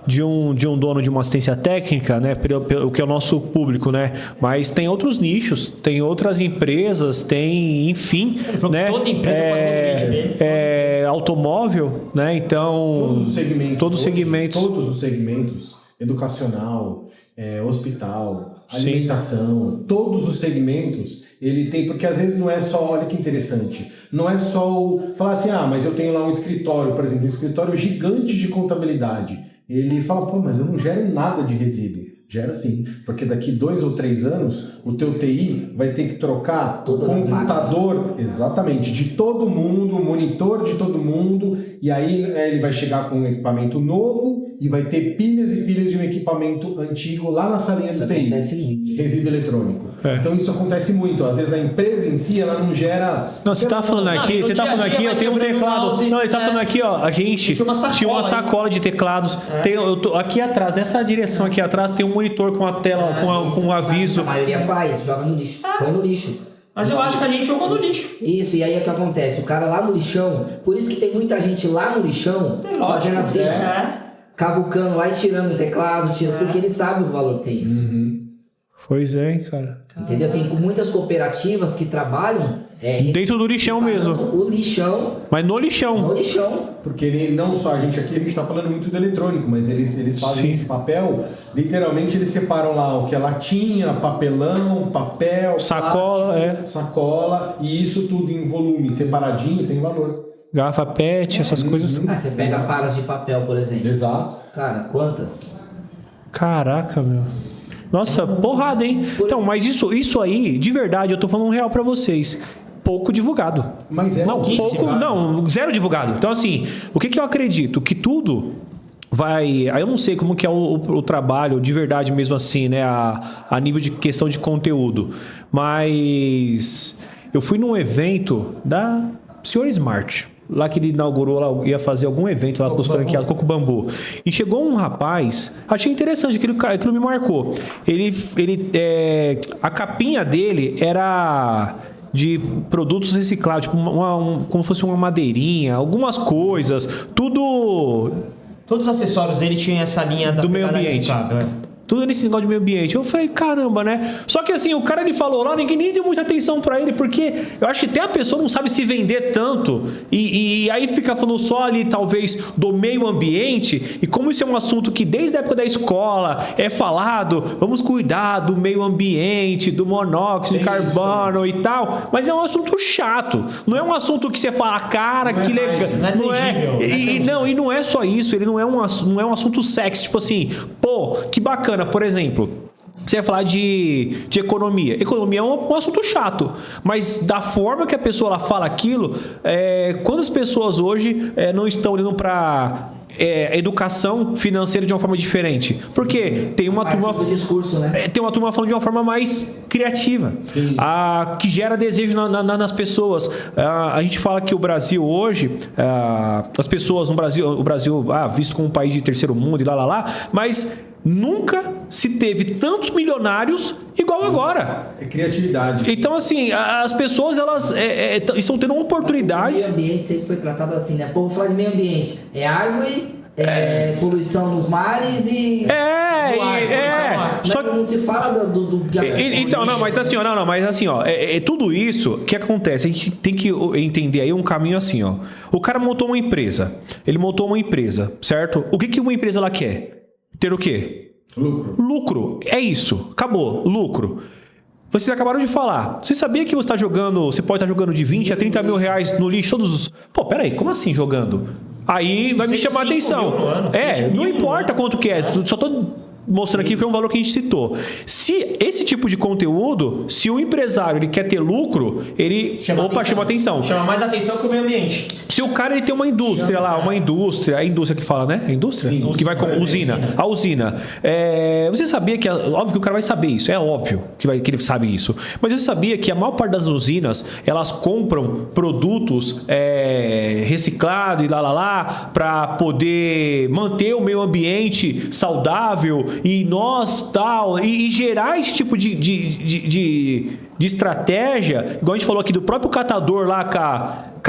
de um dono de uma assistência técnica, né, pelo que é o nosso público, né, mas tem outros nichos, tem outras empresas, tem, enfim, né, toda empresa pode ser um cliente dele. Automóvel, né, então todos os segmentos, educacional, hospital, alimentação, todos os segmentos, ele tem, porque às vezes não é só, olha que interessante, não é só falar assim, mas eu tenho lá um escritório, por exemplo, um escritório gigante de contabilidade. Ele fala, pô, mas eu não gero nada de resíduo. Gera sim, porque daqui 2 ou 3 anos o teu TI vai ter que trocar o computador, exatamente, de todo mundo, o monitor de todo mundo, e aí ele vai chegar com um equipamento novo e vai ter pilhas e pilhas de um equipamento antigo lá na salinha do TI. Acontece muito. Resíduo eletrônico. Então isso acontece muito. Às vezes a empresa em si, ela não gera... Não, você tá falando aqui, eu tenho um teclado. Não, ele tá falando aqui, ó, a gente tinha uma sacola de teclados. Aqui atrás, nessa direção aqui atrás, tem um monitor com a tela, com um aviso. A maioria faz, joga no lixo, põe no lixo. Mas eu acho que a gente jogou no lixo. Isso, e aí é o que acontece, o cara lá no lixão, por isso que tem muita gente lá no lixão, fazendo assim, cavucando lá e tirando o teclado, porque ele sabe o valor que tem isso. Pois é, hein, cara. Entendeu? Tem muitas cooperativas que trabalham dentro do lixão mesmo. O lixão. Mas no lixão. No lixão. Porque ele não só, a gente está falando muito do eletrônico, mas eles fazem esse papel, literalmente eles separam lá o que é latinha, papelão, papel, sacola, plástico, sacola, e isso tudo em volume, separadinho, tem valor. Garrafa PET, essas coisas. Você pega paras de papel, por exemplo. Exato. Cara, quantas? Caraca, meu. Nossa, porrada, hein? Então, mas isso aí, de verdade, eu tô falando um real pra vocês. Pouco divulgado. Mas zero divulgado. Então, assim, o que eu acredito? Que tudo vai... Aí eu não sei como que é o trabalho de verdade mesmo assim, né? A nível de questão de conteúdo. Mas eu fui num evento da Sr. Smart. Lá que ele inaugurou, lá ia fazer algum evento lá com os franqueados, Coco Bambu. E chegou um rapaz, achei interessante, aquilo me marcou. A capinha dele era de produtos reciclados, tipo como se fosse uma madeirinha, algumas coisas, tudo... Todos os acessórios dele tinham essa linha do meio ambiente. Tudo nesse negócio de meio ambiente. Eu falei, caramba, né? Só que assim, o cara ele falou lá, ninguém nem deu muita atenção pra ele, porque eu acho que até a pessoa não sabe se vender tanto e aí fica falando só ali, talvez, do meio ambiente, e como isso é um assunto que desde a época da escola é falado, vamos cuidar do meio ambiente, do monóxido de carbono e tal, mas é um assunto chato. Não é um assunto que você fala, cara, que legal. Não é e não é só isso, ele não é um assunto sexy, tipo assim, pô, que bacana. Por exemplo, você vai falar de economia. Economia é um assunto chato, mas da forma que a pessoa ela fala aquilo, quantas pessoas hoje não estão indo para educação financeira de uma forma diferente? Porque tem uma turma do discurso, né? Tem uma turma falando de uma forma mais criativa, que gera desejo nas pessoas. A gente fala que o Brasil hoje, as pessoas no Brasil, o Brasil visto como um país de terceiro mundo e mas nunca se teve tantos milionários igual agora. É criatividade. Então, assim, as pessoas, elas estão tendo uma oportunidade. O meio ambiente sempre foi tratado assim, né? Pô, falar de meio ambiente. É árvore, poluição nos mares e... Só que não se fala do então, mas assim, ó, tudo isso que acontece, a gente tem que entender aí um caminho assim, ó. O cara montou uma empresa, certo? O que uma empresa ela quer? Ter o quê? Lucro. É isso. Acabou. Lucro. Vocês acabaram de falar. Você sabia que você pode estar jogando de 20 a 30 mil reais no lixo todos os... Pô, peraí, como assim jogando? Aí vai me chamar a atenção. Não importa quanto que é. Só tô mostrando aqui que é um valor que a gente citou. Se esse tipo de conteúdo, se o empresário ele quer ter lucro, ele chama atenção. Chama mais atenção que o meio ambiente. Se o cara ele tem uma indústria lá, a indústria que fala, né? A indústria? Sim, que vai com usina. A usina. Você sabia que, óbvio que o cara vai saber isso, é óbvio que ele sabe isso. Mas você sabia que a maior parte das usinas, elas compram produtos reciclados e para poder manter o meio ambiente saudável e gerar esse tipo de estratégia, igual a gente falou aqui do próprio catador lá com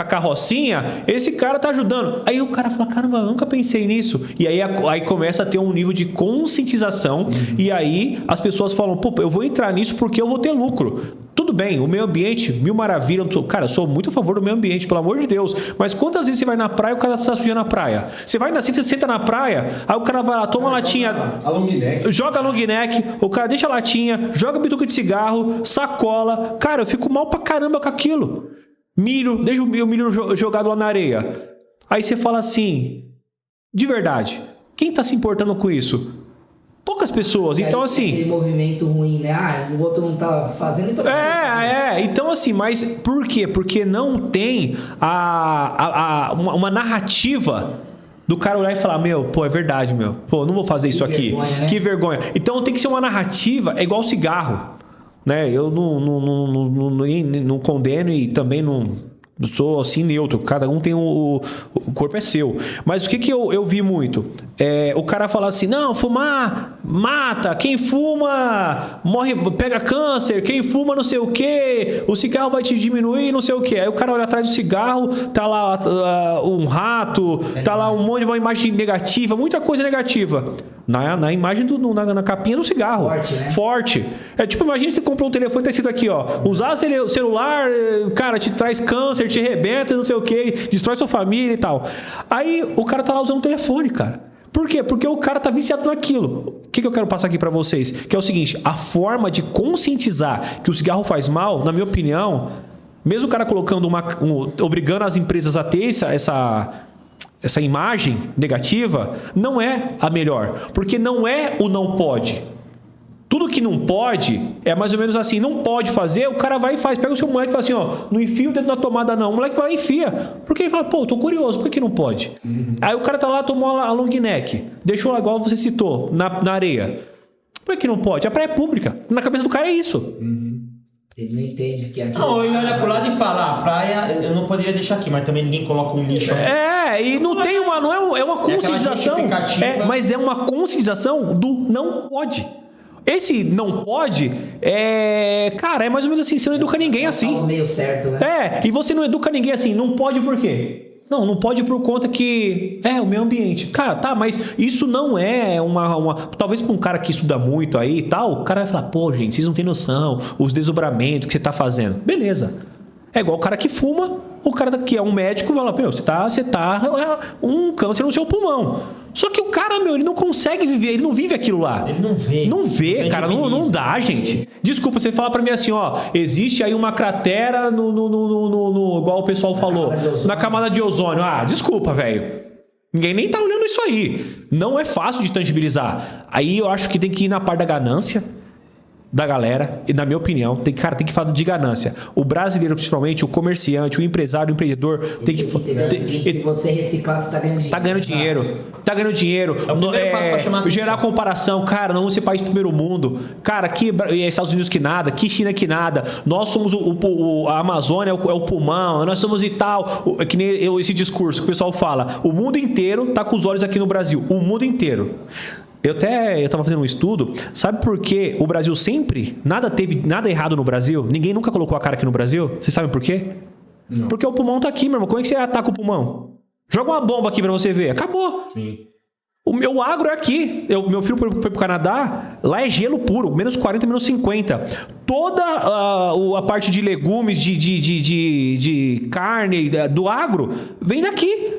a carrocinha, esse cara tá ajudando. Aí o cara fala, caramba, eu nunca pensei nisso. E aí começa a ter um nível de conscientização e aí as pessoas falam, pô, eu vou entrar nisso porque eu vou ter lucro. Tudo bem, o meio ambiente, mil maravilhas. Cara, eu sou muito a favor do meio ambiente, pelo amor de Deus. Mas quantas vezes você vai na praia e o cara está sujando a praia? Você senta na praia, aí o cara vai lá, toma a latinha, joga a long neck, o cara deixa a latinha, joga bituca de cigarro, sacola. Cara, eu fico mal pra caramba com aquilo. Deixa o milho jogado lá na areia. Aí você fala assim, de verdade, quem tá se importando com isso? Poucas pessoas, então assim... Aquele movimento ruim, né? O outro não tá fazendo, então... Então assim, mas por quê? Porque não tem uma narrativa do cara olhar e falar, pô, é verdade, pô, não vou fazer isso aqui. Vergonha, né? Que vergonha. Então tem que ser uma narrativa, é igual cigarro, né? Eu não condeno e também não... Eu sou assim neutro, cada um tem o corpo é seu. Mas o que eu vi muito? O cara fala assim, não, fumar mata, quem fuma morre, pega câncer, quem fuma não sei o que, o cigarro vai te diminuir, não sei o que. Aí o cara olha atrás do cigarro, tá lá um rato, tá lá um monte de uma imagem negativa, muita coisa negativa. Na imagem, na capinha do cigarro. Forte, né? Forte. É tipo, imagina você comprou um telefone e tá escrito aqui, ó. Usar celular, cara, te traz câncer, te arrebenta, não sei o que, destrói sua família e tal. Aí o cara tá lá usando o telefone, cara. Por quê? Porque o cara tá viciado naquilo. O que eu quero passar aqui pra vocês? Que é o seguinte, a forma de conscientizar que o cigarro faz mal, na minha opinião, mesmo o cara colocando obrigando as empresas a ter essa imagem negativa, não é a melhor. Porque não é o não pode. Tudo que não pode é mais ou menos assim, não pode fazer, o cara vai e faz. Pega o seu moleque e fala assim, ó, não enfia o dedo na tomada não. O moleque vai lá e enfia. Porque ele fala, pô, tô curioso, por que não pode? Aí o cara tá lá, tomou a long neck, deixou lá, igual você citou, na areia. Por que não pode? A praia é pública. Na cabeça do cara é isso. Ele não entende que é aquilo. Não, ele olha pro lado e fala, praia eu não poderia deixar aqui, mas também ninguém coloca um lixo. E não tem não é uma conscientização. Mas é uma conscientização do não pode. Esse não pode, cara, é mais ou menos assim, você não educa ninguém assim. É o meio certo, né? E você não educa ninguém assim, não pode por quê? Não pode por conta que o meio ambiente. Cara, tá, mas isso não é talvez para um cara que estuda muito aí e tal, o cara vai falar, pô, gente, vocês não têm noção, os desdobramentos que você tá fazendo. Beleza. É igual o cara que fuma, o cara que é um médico vai lá, você tá um câncer no seu pulmão. Só que o cara, ele não consegue viver, ele não vive aquilo lá. Ele não vê. Não vê, cara, não dá, gente. Desculpa, você fala pra mim assim, ó, existe aí uma cratera no igual o pessoal falou, na camada de ozônio. Ah, desculpa, velho. Ninguém nem tá olhando isso aí. Não é fácil de tangibilizar. Aí eu acho que tem que ir na parte da ganância da galera, e na minha opinião, tem que falar de ganância. O brasileiro, principalmente, o comerciante, o empresário, o empreendedor, tem que... Se você reciclar, você tá ganhando dinheiro. Tá ganhando dinheiro. É o primeiro passo pra chamar a gerar comparação. Cara, não ser país primeiro mundo. Cara, aqui Estados Unidos que nada, aqui China que nada. Nós somos a Amazônia, é o pulmão, nós somos e tal. Que nem esse discurso que o pessoal fala. O mundo inteiro tá com os olhos aqui no Brasil. O mundo inteiro. Eu estava fazendo um estudo, sabe por que o Brasil sempre, teve nada errado no Brasil? Ninguém nunca colocou a cara aqui no Brasil? Vocês sabem por quê? Não. Porque o pulmão tá aqui, meu irmão. Como é que você ataca o pulmão? Joga uma bomba aqui pra você ver. Acabou. Sim. O meu agro é aqui. Meu filho foi pro Canadá, lá é gelo puro, menos 40, menos 50. Toda a parte de legumes, de carne, do agro, vem daqui.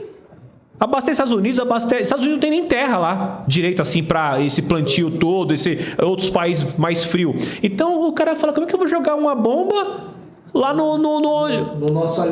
Abastece Estados Unidos, Estados Unidos não tem nem terra lá, direito assim, para esse plantio todo, outros países mais frio. Então o cara fala, como é que eu vou jogar uma bomba lá no nosso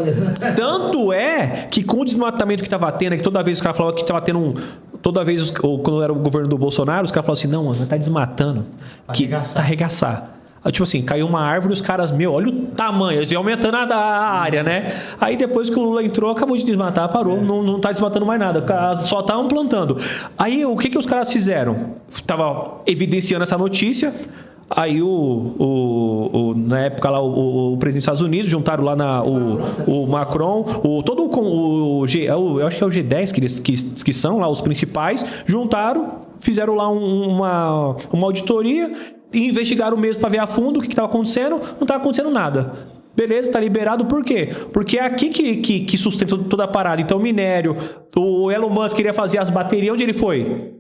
Tanto é que com o desmatamento que tava tendo, que toda vez os caras falavam que tava tendo toda vez, quando era o governo do Bolsonaro, os caras falavam assim, não, mano, tá desmatando. Tá arregaçar. Tipo assim, caiu uma árvore, os caras, olha o tamanho, eles iam aumentando a área, né? Aí depois que o Lula entrou, acabou de desmatar, parou, não tá desmatando mais nada, só estavam plantando. Aí o que os caras fizeram? Tava evidenciando essa notícia, aí na época lá, o presidente dos Estados Unidos, juntaram lá o Macron, eu acho que é o G10 que são lá os principais, juntaram, fizeram lá uma auditoria, e investigaram mesmo para ver a fundo o que estava acontecendo, não estava acontecendo nada. Beleza, está liberado, por quê? Porque é aqui que sustenta toda a parada. Então, minério, o Elon Musk queria fazer as baterias, onde ele foi?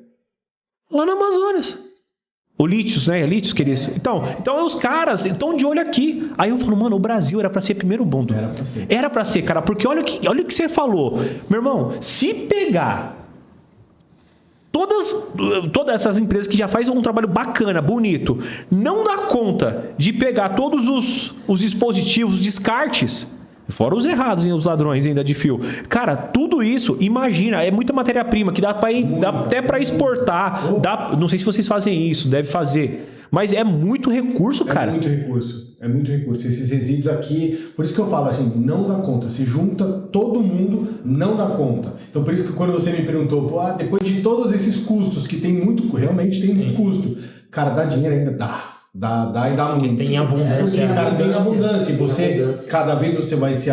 Lá na Amazonas. O Lítios, né? Lítios queria. Então os caras estão de olho aqui. Aí eu falo, mano, o Brasil era para ser primeiro mundo. Era para ser, cara, porque olha o que você falou. Meu irmão, se pegar todas essas empresas que já fazem um trabalho bacana, bonito, não dá conta de pegar todos os dispositivos, os descartes, fora os errados, os ladrões ainda de fio. Cara, tudo isso, imagina, é muita matéria-prima que dá até para exportar. Não sei se vocês fazem isso, deve fazer. Mas é muito recurso, cara. É muito recurso. Esses resíduos aqui, por isso que eu falo assim, não dá conta. Se junta todo mundo, não dá conta. Então por isso que quando você me perguntou, depois de todos esses custos, que realmente tem muito custo, cara, dá dinheiro ainda? Dá e dá muito. Tem abundância. Tem abundância. Cada vez você vai se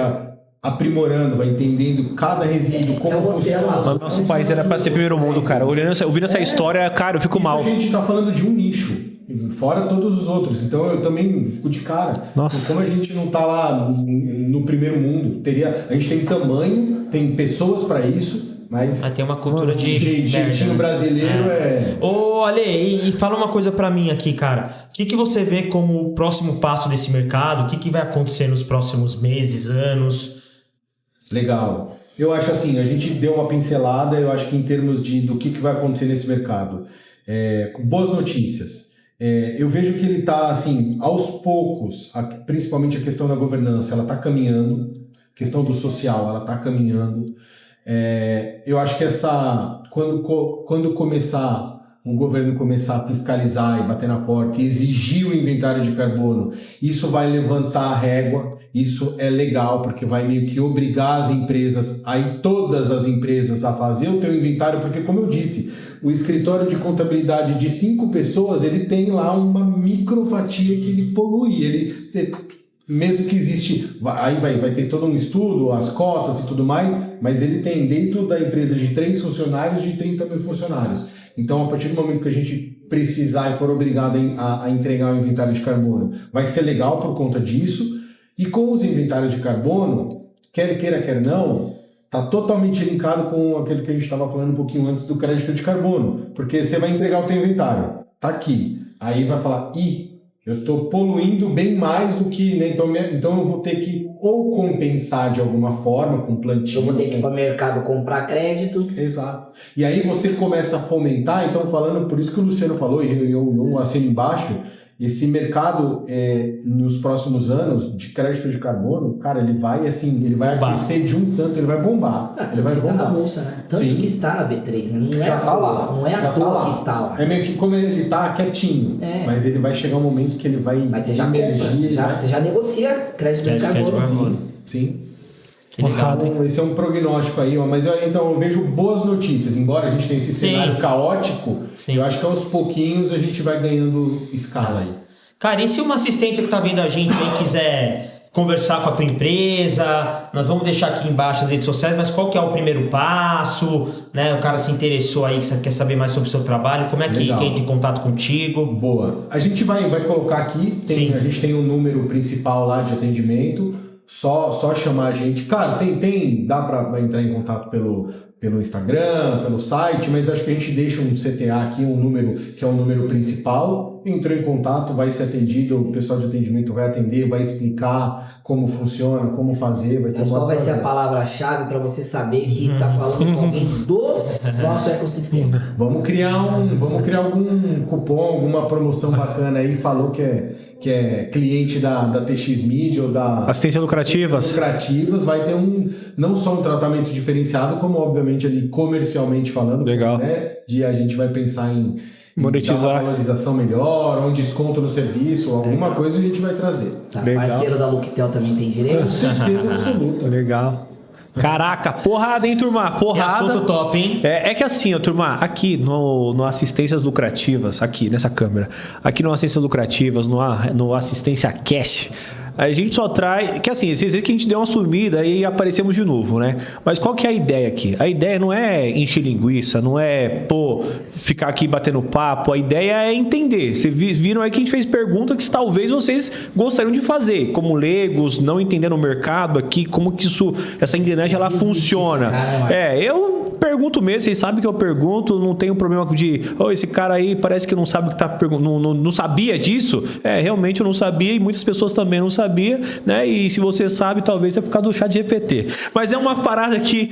aprimorando, vai entendendo cada resíduo, como funciona. Nosso país era para ser primeiro mundo, cara. Ouvindo essa história, cara, eu fico mal. A gente tá falando de um nicho. Fora todos os outros. Então eu também fico de cara. Nossa. Como a gente não tá lá no primeiro mundo, a gente tem tamanho, tem pessoas para isso, mas tem uma cultura de jeitinho brasileiro Ô, Ale, e fala uma coisa para mim aqui, cara. O que você vê como o próximo passo desse mercado? O que vai acontecer nos próximos meses, anos? Legal. Eu acho assim, a gente deu uma pincelada, eu acho que em termos do que vai acontecer nesse mercado. Boas notícias. Eu vejo que ele está, assim, aos poucos, principalmente a questão da governança, ela está caminhando, a questão do social, ela está caminhando. Eu acho que quando o governo começar a fiscalizar e bater na porta e exigir o inventário de carbono, isso vai levantar a régua, isso é legal, porque vai meio que obrigar as empresas, todas as empresas a fazer o teu inventário, porque como eu disse, o escritório de contabilidade de 5 pessoas, ele tem lá uma microfatia que ele polui, mesmo que existe, aí vai ter todo um estudo, as cotas e tudo mais, mas ele tem dentro da empresa de 3 funcionários, de 30 mil funcionários. Então, a partir do momento que a gente precisar e for obrigado a entregar um inventário de carbono, vai ser legal por conta disso. E com os inventários de carbono, quer queira, quer não, está totalmente linkado com aquilo que a gente estava falando um pouquinho antes do crédito de carbono. Porque você vai entregar o teu inventário, tá aqui. Aí vai falar, eu estou poluindo bem mais do que... Né? Então eu vou ter que ou compensar de alguma forma com plantio. Eu vou ter que ir para o mercado comprar crédito. Exato. E aí você começa a fomentar, então falando, por isso que o Luciano falou, e eu assino embaixo, esse mercado nos próximos anos de crédito de carbono, cara, ele vai aquecer de um tanto, ele vai bombar. Ele vai bombar. Tá na bolsa, né? Tanto Sim. que está na B3, né? Não é Já à tá toa, lá. não é à toa que está lá. É meio que como ele tá quietinho, mas ele vai chegar um momento que ele vai... Mas você já compra, você já negocia crédito de carbono. Sim. Que legal, então, esse é um prognóstico aí, mas eu vejo boas notícias, embora a gente tenha esse cenário caótico, eu acho que aos pouquinhos a gente vai ganhando escala aí. Cara, e se uma assistência que tá vendo a gente aí quiser conversar com a tua empresa, nós vamos deixar aqui embaixo as redes sociais, mas qual que é o primeiro passo, né? O cara se interessou aí, quer saber mais sobre o seu trabalho, como é que entra em contato contigo? Boa. A gente vai colocar aqui, a gente tem um número principal lá de atendimento, só chamar a gente. Claro, dá para entrar em contato pelo pelo Instagram, pelo site, mas acho que a gente deixa um CTA aqui, um número que é o número principal. Entrou em contato, vai ser atendido, o pessoal de atendimento vai atender, vai explicar como funciona, como fazer, vai ter Mas qual vai ser a palavra-chave para você saber que está falando com alguém do nosso ecossistema? Vamos criar algum cupom, alguma promoção bacana aí, falou que é cliente da TX Media ou da Assistência Lucrativas. Vai ter não só um tratamento diferenciado, como obviamente ali comercialmente falando. Legal. Né? A gente vai pensar em monetizar, dar uma valorização melhor, um desconto no serviço, alguma coisa a gente vai trazer. Tá, parceiro da Looktel também tem direito? Com certeza absoluta. Legal. Caraca, porrada, hein, turma? Porrada. Que assunto top, hein? É que assim, ó, turma, aqui no Assistências Lucrativas, aqui nessa câmera, aqui no Assistências Lucrativas, no Assistência Cash, a gente só traz... Que assim, vocês veem que a gente deu uma sumida e aparecemos de novo, né? Mas qual que é a ideia aqui? A ideia não é encher linguiça, não é, ficar aqui batendo papo. A ideia é entender. Vocês viram aí que a gente fez perguntas que talvez vocês gostariam de fazer, como leigos, não entendendo o mercado aqui, como que essa engrenagem ela funciona. Eu pergunto mesmo, vocês sabem que eu pergunto, não tenho problema de... esse cara aí parece que não sabe o que tá perguntando, não sabia disso. Realmente eu não sabia e muitas pessoas também não sabiam, né? E se você sabe, talvez é por causa do ChatGPT. Mas é uma parada que...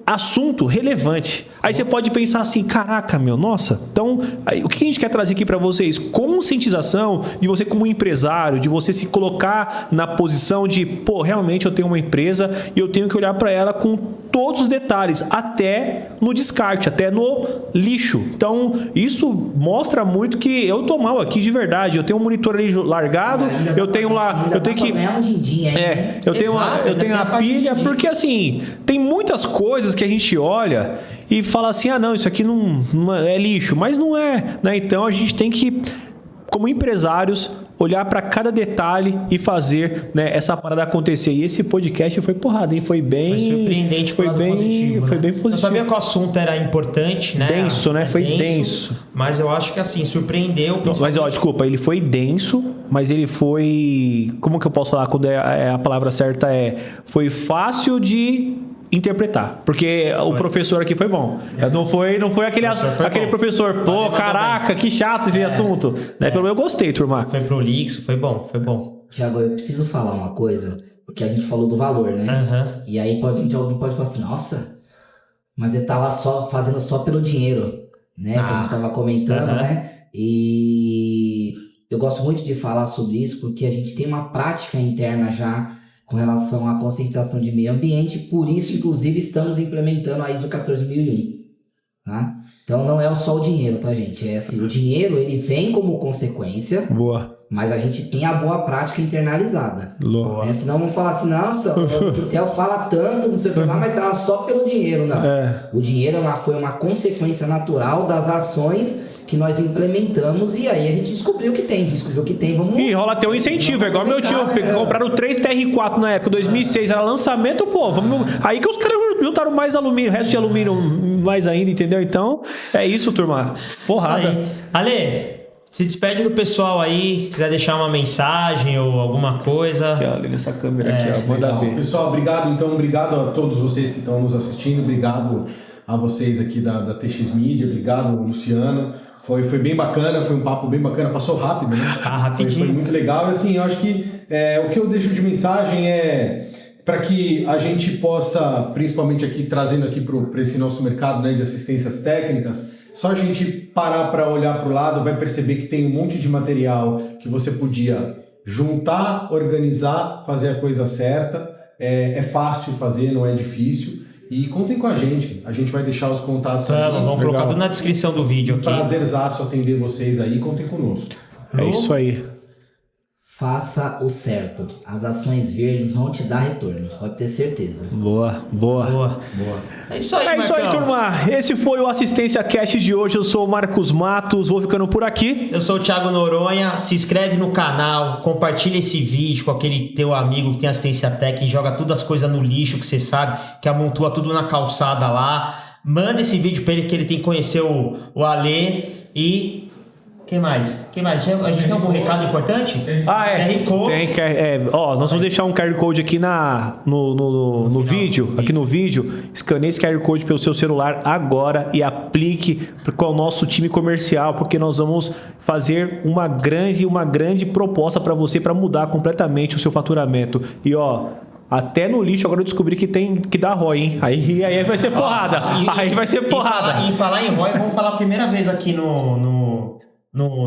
assunto relevante. Aí você pode pensar assim, caraca, nossa. Então, o que a gente quer trazer aqui para vocês? Conscientização de você como empresário, de você se colocar na posição de, realmente eu tenho uma empresa e eu tenho que olhar para ela com todos os detalhes, até no descarte, até no lixo. Então, isso mostra muito que eu tô mal aqui de verdade. Eu tenho um monitor ali largado, eu tenho lá, eu tenho que eu tenho a pilha, porque assim, tem muitas coisas que a gente olha e fala assim, não, isso aqui não é lixo, mas não é, né? Então a gente tem que, como empresários, olhar para cada detalhe e fazer, né, essa parada acontecer. E esse podcast foi porrada, hein? Foi surpreendente, foi bem positivo. Foi bem positivo. Eu sabia que o assunto era importante, né? Denso, né? Foi denso. Mas eu acho que assim, surpreendeu. Mas desculpa, ele foi denso, mas ele foi... Como que eu posso falar quando a palavra certa foi fácil de interpretar, porque o professor aqui foi bom. Não foi aquele professor, caraca, que chato esse assunto. Né? Pelo menos eu gostei, turma. Foi prolixo, foi bom. Thiago, eu preciso falar uma coisa, porque a gente falou do valor, né? E aí alguém pode falar assim, nossa, mas ele tá lá fazendo só pelo dinheiro, né? Que a gente tava comentando, né? E eu gosto muito de falar sobre isso, porque a gente tem uma prática interna já com relação à conscientização de meio ambiente, por isso, inclusive, estamos implementando a ISO 14001, tá? Então, não é só o dinheiro, tá, gente? É assim, o dinheiro, ele vem como consequência, mas a gente tem a boa prática internalizada. Né? Senão, vamos falar assim, nossa, o Theo fala tanto, não sei o que lá, mas tá só pelo dinheiro, não. O dinheiro foi uma consequência natural das ações que nós implementamos e aí a gente descobriu que tem, vamos... E rola até um incentivo, igual meu tio, compraram 3 TR4 na época, 2006, era lançamento, aí que os caras juntaram mais alumínio, resto de alumínio mais ainda, entendeu? Então, é isso, turma, porrada. Ale, se despede do pessoal aí, quiser deixar uma mensagem ou alguma coisa. Aqui, ó, nessa câmera aqui, ó, manda ver. Pessoal, obrigado a todos vocês que estão nos assistindo, obrigado a vocês aqui da TX Media, obrigado, Luciano. Foi bem bacana, foi um papo bem bacana, passou rápido, né? Rapidinho. Foi muito legal. E assim, eu acho que o que eu deixo de mensagem é para que a gente possa, principalmente aqui, trazendo aqui para esse nosso mercado, né, de assistências técnicas, só a gente parar para olhar para o lado, vai perceber que tem um monte de material que você podia juntar, organizar, fazer a coisa certa. É fácil fazer, não é difícil. E contem com a gente vai deixar os contatos aí. Vamos colocar tudo na descrição do vídeo aqui. Prazerzaço atender vocês aí, contem conosco. É isso aí. Faça o certo. As ações verdes vão te dar retorno, pode ter certeza. Boa. É isso aí, turma. Esse foi o Assistência Cast de hoje. Eu sou o Marcos Matos, vou ficando por aqui. Eu sou o Thiago Noronha. Se inscreve no canal, compartilha esse vídeo com aquele teu amigo que tem assistência técnica e joga todas as coisas no lixo, que você sabe, que amontoa tudo na calçada lá. Manda esse vídeo para ele, que ele tem que conhecer o Ale. E Quem mais? A gente tem algum recado importante? QR Code. Nós vamos deixar um QR Code aqui no vídeo. Aqui no vídeo. Escaneie esse QR Code pelo seu celular agora e aplique com o nosso time comercial, porque nós vamos fazer uma grande proposta para você para mudar completamente o seu faturamento. E até no lixo agora eu descobri que dá ROI, hein? Aí vai ser porrada. Aí vai ser porrada. E falar em ROI, vamos falar a primeira vez aqui no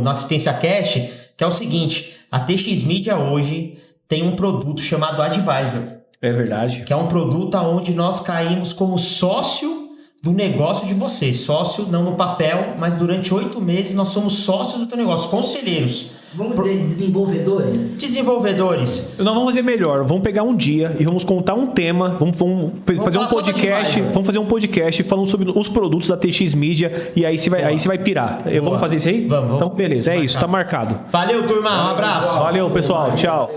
Assistência Cash, que é o seguinte: a TX Media hoje tem um produto chamado Advisor. É verdade. Que é um produto onde nós caímos como sócio do negócio de você. Sócio não no papel, mas durante 8 meses nós somos sócios do teu negócio, conselheiros. Vamos dizer desenvolvedores? Desenvolvedores. Nós vamos fazer melhor. Vamos pegar um dia e vamos contar um tema. Vamos fazer um podcast. Vamos fazer um podcast falando sobre os produtos da TX Media. E aí você vai pirar. Vamos fazer isso aí? Vamos. Então, beleza. É isso. Tá marcado. Valeu, turma. Um abraço. Valeu, pessoal. Tchau.